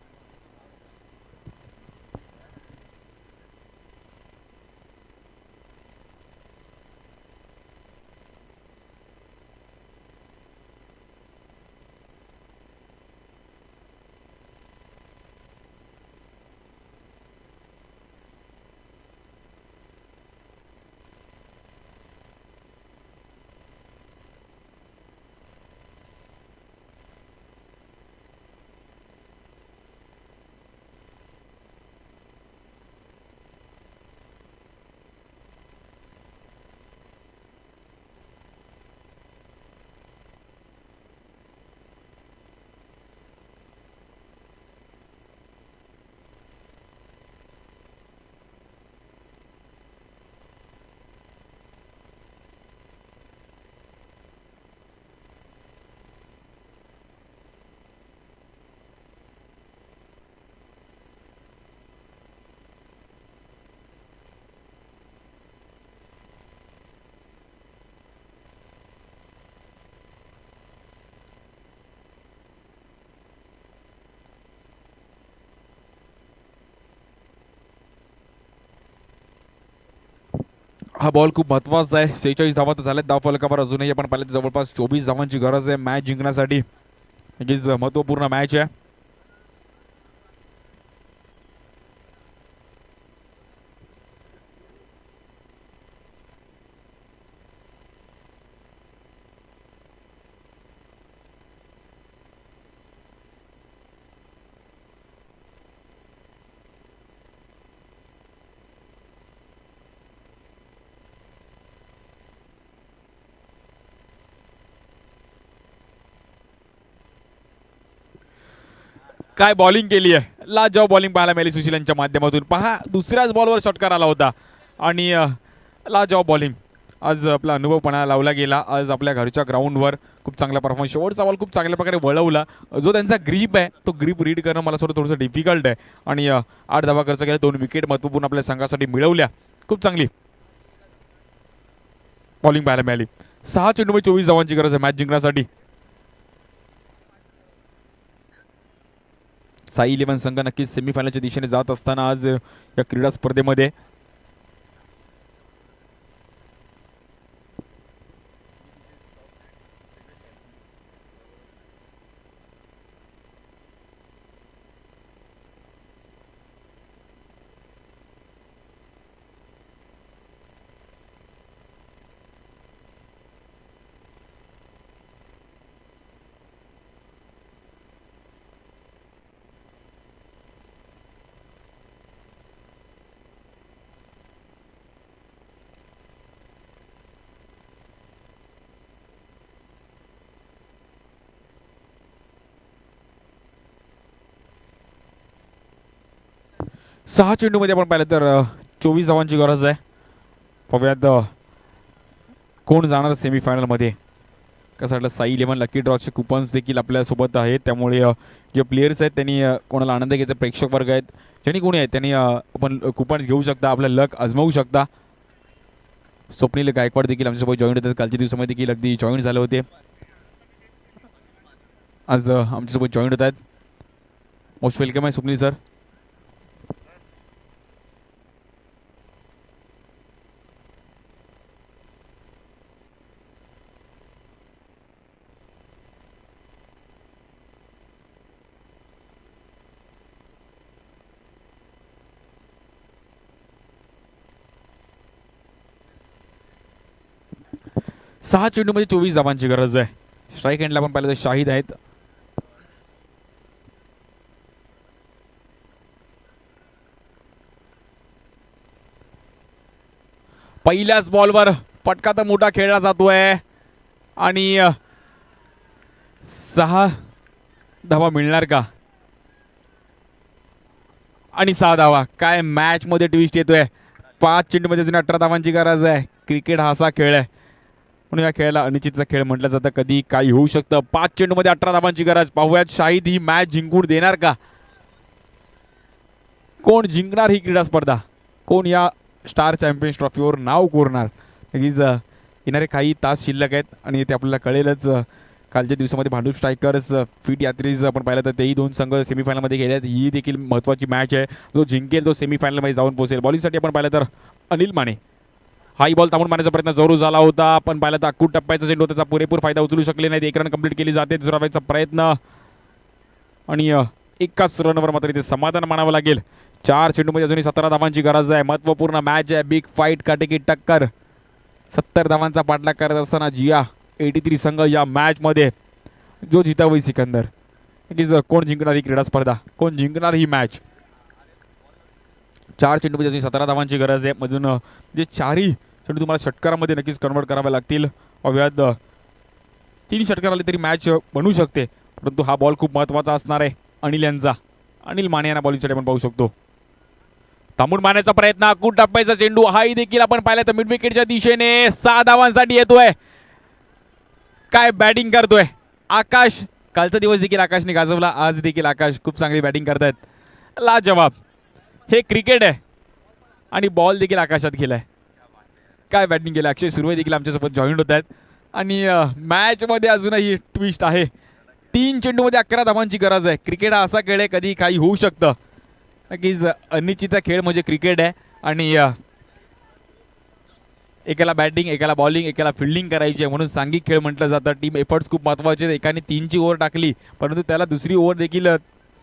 हा बॉल खूप महत्त्वाचा आहे. 46 धावा तर झाल्यात धावफलकावर. अजूनही आपण पाहिलं तर जवळपास 24 धावांची गरज आहे मॅच जिंकण्यासाठी. नक्कीच महत्त्वपूर्ण मॅच आहे. काय बॉलिंग केली आहे. लाजवाब बॉलिंग पाहायला मिळाली सुशील यांच्या माध्यमातून. पहा दुसऱ्याच बॉलवर षटकार आला होता आणि लाजवाब बॉलिंग. आज आपला अनुभवपणा लावला गेला. आज आपल्या घरच्या ग्राउंडवर खूप चांगला परफॉर्मन्स. शेवटचा बॉल खूप चांगल्या प्रकारे वळवला. जो त्यांचा ग्रीप आहे तो ग्रीप रीड करणं मला थोडंसं डिफिकल्ट आहे. आणि 8 धावा खर्च केला, 2 विकेट महत्त्वपूर्ण आपल्या संघासाठी मिळवल्या. खूप चांगली बॉलिंग पाहायला मिळाली. 6 चेंडूमध्ये 24 धावांची गरज आहे मॅच जिंकण्यासाठी. साई इलेव्हन संघ नक्कीच सेमीफायनलच्या दिशेने जात असताना आज या क्रीडा स्पर्धेमध्ये सहा चेंडूमध्ये आपण पाहिलं तर 24 धावांची गरज आहे. पाहूयात कोण जाणार सेमीफायनलमध्ये. कसं वाटलं साई इलेव्हन लकी ड्रॉचे कुपन्स देखील आपल्यासोबत आहेत. त्यामुळे जे प्लेयर्स आहेत त्यांनी कोणाला आनंद घ्यायचा, प्रेक्षक वर्ग आहेत ज्यांनी कोणी आहेत त्यांनी आपण कुपन्स घेऊ शकता, आपला लक आजमावू शकता. स्वप्नील गायकवाड देखील आमच्यासोबत जॉईन होतात. कालच्या दिवसामध्ये देखील अगदी जॉईन झाले होते. आज आमच्यासोबत जॉईन होत आहेत. मोस्ट वेलकम आहे स्वप्नील सर. सहा चेंडूमध्ये 24 धावांची गरज आहे. स्ट्राईक एंडला आपण पाहिलं तर शाहिद आहेत. पहिल्याच बॉलवर फटका तर मोठा खेळला जातोय आणि 6 धावा मिळणार का. आणि 6 धावा. काय मॅच मध्ये ट्विस्ट येतोय. 5 चेंडूमध्ये अजून 18 धावांची गरज आहे. क्रिकेट हा असा खेळ आहे म्हणून या खेळाला अनिश्चितचा खेळ म्हटलं जातं. कधी काही होऊ शकतं. 5 चेंडूमध्ये 18 धावांची गरज. पाहूयात शाहिद ही मॅच जिंकून देणार का. कोण जिंकणार ही क्रीडा स्पर्धा. कोण या स्टार चॅम्पियन्स ट्रॉफीवर नाव कोरणार. नक्कीच येणारे काही तास शिल्लक आहेत आणि ते आपल्याला कळेलच. कालच्या दिवसामध्ये भांडूप स्ट्रायकर्स फिट यात्रीज आपण पाहिलं तर तेही 2 संघ सेमीफायनलमध्ये गेले आहेत. ही देखील महत्त्वाची मॅच आहे. जो जिंकेल तो सेमीफायनलमध्ये जाऊन पोहोचेल. बॉलिंगसाठी आपण पाहिलं तर अनिल माने. हाही बॉल थांबून मारण्याचा प्रयत्न जरूर झाला होता. पण पाहिलं तर अक्कूट टप्प्याचा चेंडू त्याचा पुरेपूर फायदा उचलू शकले नाहीत. 1 रन कंप्लीट केली जाते. दुसरा व्हायचा प्रयत्न आणि एकाच रनवर मात्र इथे समाधान मानावं लागेल. 4 चेंडूमध्ये अजूनही 17 धावांची गरज आहे. महत्त्वपूर्ण मॅच आहे. बिग फाईट काटेकी टक्कर. 70 धावांचा पाठलाग करत असताना जिया 83 संघ या मॅचमध्ये. जो जिता वही सिकंदर. नक्कीच कोण जिंकणार ही क्रीडा स्पर्धा. कोण जिंकणार ही मॅच. 4 चेंडूमध्ये अजून 17 धावांची गरज आहे. मधून जे 4ही चेंडू तुम्हाला षटकारामध्ये नक्कीच कन्वर्ट करावे लागतील. अव्याद 3 षटकार आले तरी मॅच बनू शकते. परंतु हा बॉल खूप महत्त्वाचा असणार आहे अनिल यांचा. अनिल माने यांना बॉलिंगसाठी आपण पाहू शकतो. थांबून मारण्याचा प्रयत्न. अक्कूट टप्प्याचा चेंडू. हाही देखील आपण पाहिलं तर मिड विकेटच्या दिशेने 6 धावांसाठी येतोय. काय बॅटिंग करतोय आकाश. कालचा दिवस देखील आकाशने गाजवला. आज देखील आकाश खूप चांगली बॅटिंग करतायत. लाजवाब. हे क्रिकेट आहे आणि बॉल देखील आकाशात गेलाय. काय बॅटिंग केलं. अक्षय सुर्वे देखील आमच्यासोबत जॉईन होत आहेत आणि मॅचमध्ये अजूनही ट्विस्ट आहे. 3 चेंडूमध्ये 11 धावांची गरज आहे. क्रिकेट हा असा खेळ आहे कधी काही होऊ शकतं. नक्कीच अनिश्चितचा खेळ म्हणजे क्रिकेट आहे आणि एकाला बॅटिंग एकाला बॉलिंग एकाला फिल्डिंग करायची आहे म्हणून सांघिक खेळ म्हटलं जातं. टीम एफर्ट्स खूप महत्त्वाचे आहेत. एकाने 3ची ओव्हर टाकली परंतु त्याला दुसरी ओव्हर देखील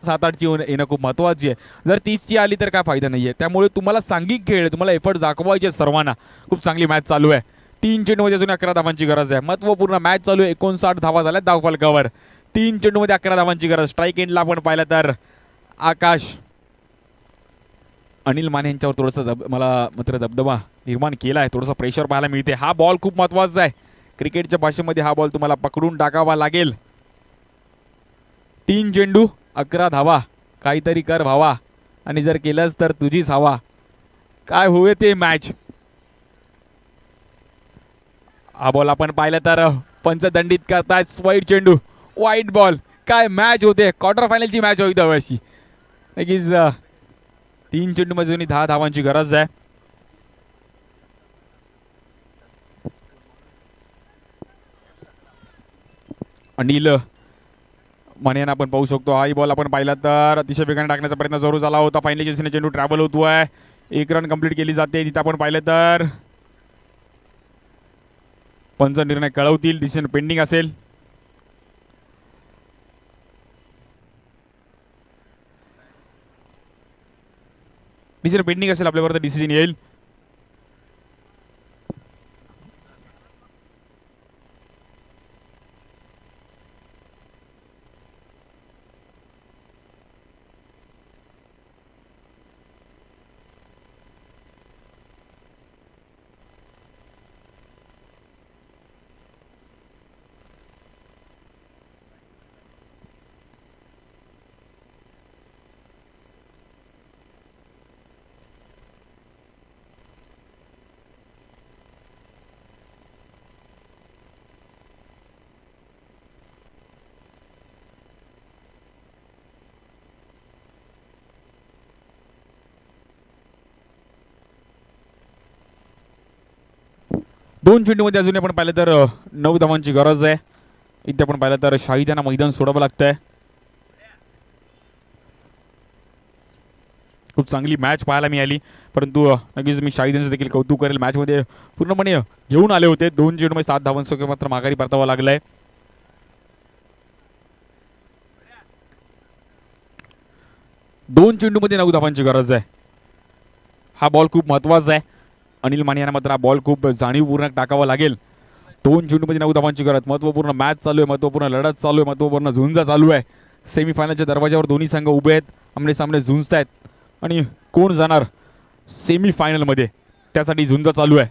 7-8ची येणं खूप महत्त्वाची आहे. जर 30ची आली तर काय फायदा नाही आहे. त्यामुळे तुम्हाला सांघिक खेळ तुम्हाला एफर्ट्स दाखवायचे सर्वांना. खूप चांगली मॅच चालू आहे. 3 चेंडूमध्ये अजून 11 धावांची गरज आहे. महत्त्वपूर्ण मॅच चालू आहे. 59 धावा झाल्या धावफलकावर. 3 चेंडूमध्ये 11 धावांची गरज. स्ट्राईक एंडला आपण पाहिलं तर आकाश. अनिल माने यांच्यावर थोडंसं मला मात्र दबदबा निर्माण केला आहे. थोडंसं प्रेशर पाहायला मिळते. हा बॉल खूप महत्त्वाचा आहे. क्रिकेटच्या भाषेमध्ये हा बॉल तुम्हाला पकडून टाकावा लागेल. 3 चेंडू 11 धावा. काहीतरी कर भावा आणि जर केलंच तर तुझीच हवा. काय होय ते मॅच. हा बॉल आपण पाहिलं तर पंचदंडित करतायत. वाईट चेंडू वाईट बॉल. काय मॅच होते. क्वार्टर फायनलची मॅच होती अशी. नक्कीच 3 चेंडूमध्ये 10 धावांची गरज आहे. अनिल माने यांना आपण पाहू शकतो. हाही बॉल आपण पाहिला तर अतिशय वेगाने टाकण्याचा प्रयत्न जरूर झाला होता. फायनली दिशेने चेंडू ट्रॅव्हल होतोय. 1 रन कंप्लीट केली जाते. तिथे आपण पाहिलं तर पंच निर्णय कळवतील. डिसिजन पेंडिंग असेल. डिसिजन पेंडिंग असेल आपल्यावर तर डिसिजन येईल. दोन चेंडूमध्ये अजून आपण पाहिलं तर 9 धावांची गरज आहे. इथे आपण पाहिलं तर शाहिद यांना मैदान सोडावं लागतंय. खूप चांगली मॅच पाहायला मिळाली परंतु नक्कीच मी शाहिद यांचं देखील कौतुक करेल. मॅचमध्ये पूर्णपणे घेऊन आले होते. 2 चेंडूमध्ये 7 धावांचं मात्र माघारी परतावं लागलंय. दोन चेंडूमध्ये 9 धावांची गरज आहे. हा बॉल खूप महत्त्वाचा आहे. अनिल माने यांना मात्र हा बॉल खूप जाणीवपूर्ण टाकावा लागेल. 2 चेंडूमध्ये 9 धावांची गरज. महत्त्वपूर्ण मॅच चालू आहे. महत्त्वपूर्ण लढत चालू आहे. महत्त्वपूर्ण झुंज चालू आहे. सेमीफायनलच्या दरवाजावर दोन्ही संघ उभे आहेत. आमने सामने झुंजत आहेत आणि कोण जाणार सेमीफायनलमध्ये त्यासाठी झुंज चालू आहे.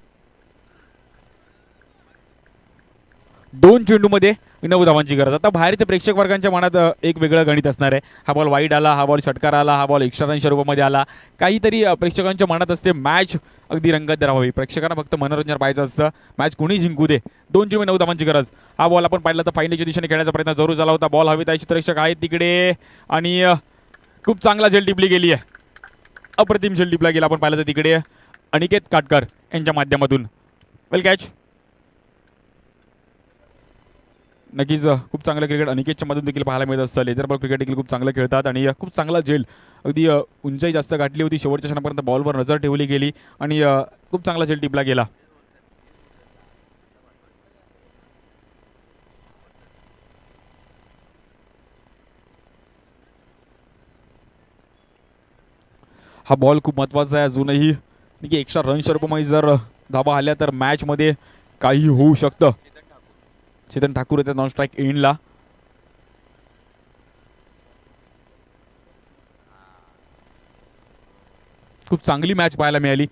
2 चेंडूमध्ये 9 धावांची गरज. आता बाहेरच्या प्रेक्षक वर्गांच्या मनात एक वेगळं गणित असणार आहे. हा बॉल वाईड आला, हा बॉल षटकार आला, हा बॉल एक्स्ट्रा रनच्या रूपामध्ये आला. काहीतरी प्रेक्षकांच्या मनात असते मॅच अगदी रंगतदार व्हावी. प्रेक्षकांना फक्त मनोरंजन पाहायचं असतं. मॅच कुणी जिंकू दे. 2 चेंडू 9 धावांची गरज. हा बॉल आपण पाहिला तर फायनलच्या दिशेने खेळण्याचा प्रयत्न जरूर झाला होता. बॉल हवेत आहे, क्षेत्ररक्षक आहेत तिकडे आणि खूप चांगला झेल टिपली गेली आहे. अप्रतिम झेल टिपला गेला. आपण पाहिलं तर तिकडे अनिकेत काटकर यांच्या माध्यमातून. वेल कॅच. नक्कीच खूप चांगलं क्रिकेट अनिकेतच्या मधून देखील पाहायला मिळत असतं. लेदर बॉल क्रिकेट देखील खूप चांगलं खेळतात आणि खूप चांगला झेल अगदी उंचाई जास्त गाठली होती. शेवटच्या क्षणापर्यंत बॉलवर नजर ठेवली गेली आणि खूप चांगला झेल टिपला गेला. हा बॉल खूप महत्त्वाचा आहे अजूनही. की एक्स्ट्रा रनच्या रूपामध्ये जर धाबा आल्या तर मॅचमध्ये काही होऊ शकतं. चेतन ठाकूर येतात नॉन स्ट्राईक एंडला. खूप चांगली मॅच पाहायला मिळाली.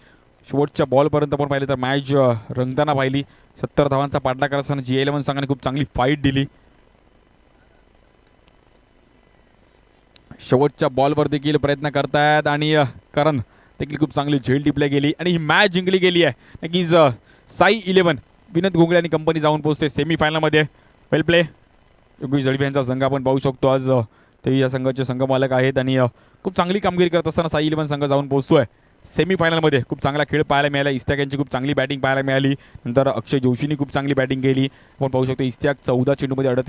शेवटच्या बॉलपर्यंत आपण पाहिलं तर मॅच रंगताना पाहिली. 70 धावांचा पाठलाग असताना G11 संघाने खूप चांगली फाईट दिली. शेवटच्या बॉलवर देखील प्रयत्न करतायत आणि करण देखील खूप चांगली झेल टिपल्या गेली आणि ही मॅच जिंकली गेली आहे. नक्कीच साई 11 विनोद घोंगडे आणि कंपनी जाऊन पोहोचते सेमीफायनलमध्ये. वेल प्ले. योगेश जळवी यांचा संघ आपण पाहू शकतो. आज ते या संघाचे संघमालक आहेत आणि खूप चांगली कामगिरी करत असताना साई 11 संघ जाऊन पोहोचतोय सेमीफायनलमध्ये. खूप चांगला खेळ पाहायला मिळाला. इस्त्याक यांची खूप चांगली बॅटिंग पाहायला मिळाली. नंतर अक्षय जोशीने खूप चांगली बॅटिंग केली. आपण पाहू शकतो इस्त्याक 14 चेंडूमध्ये 38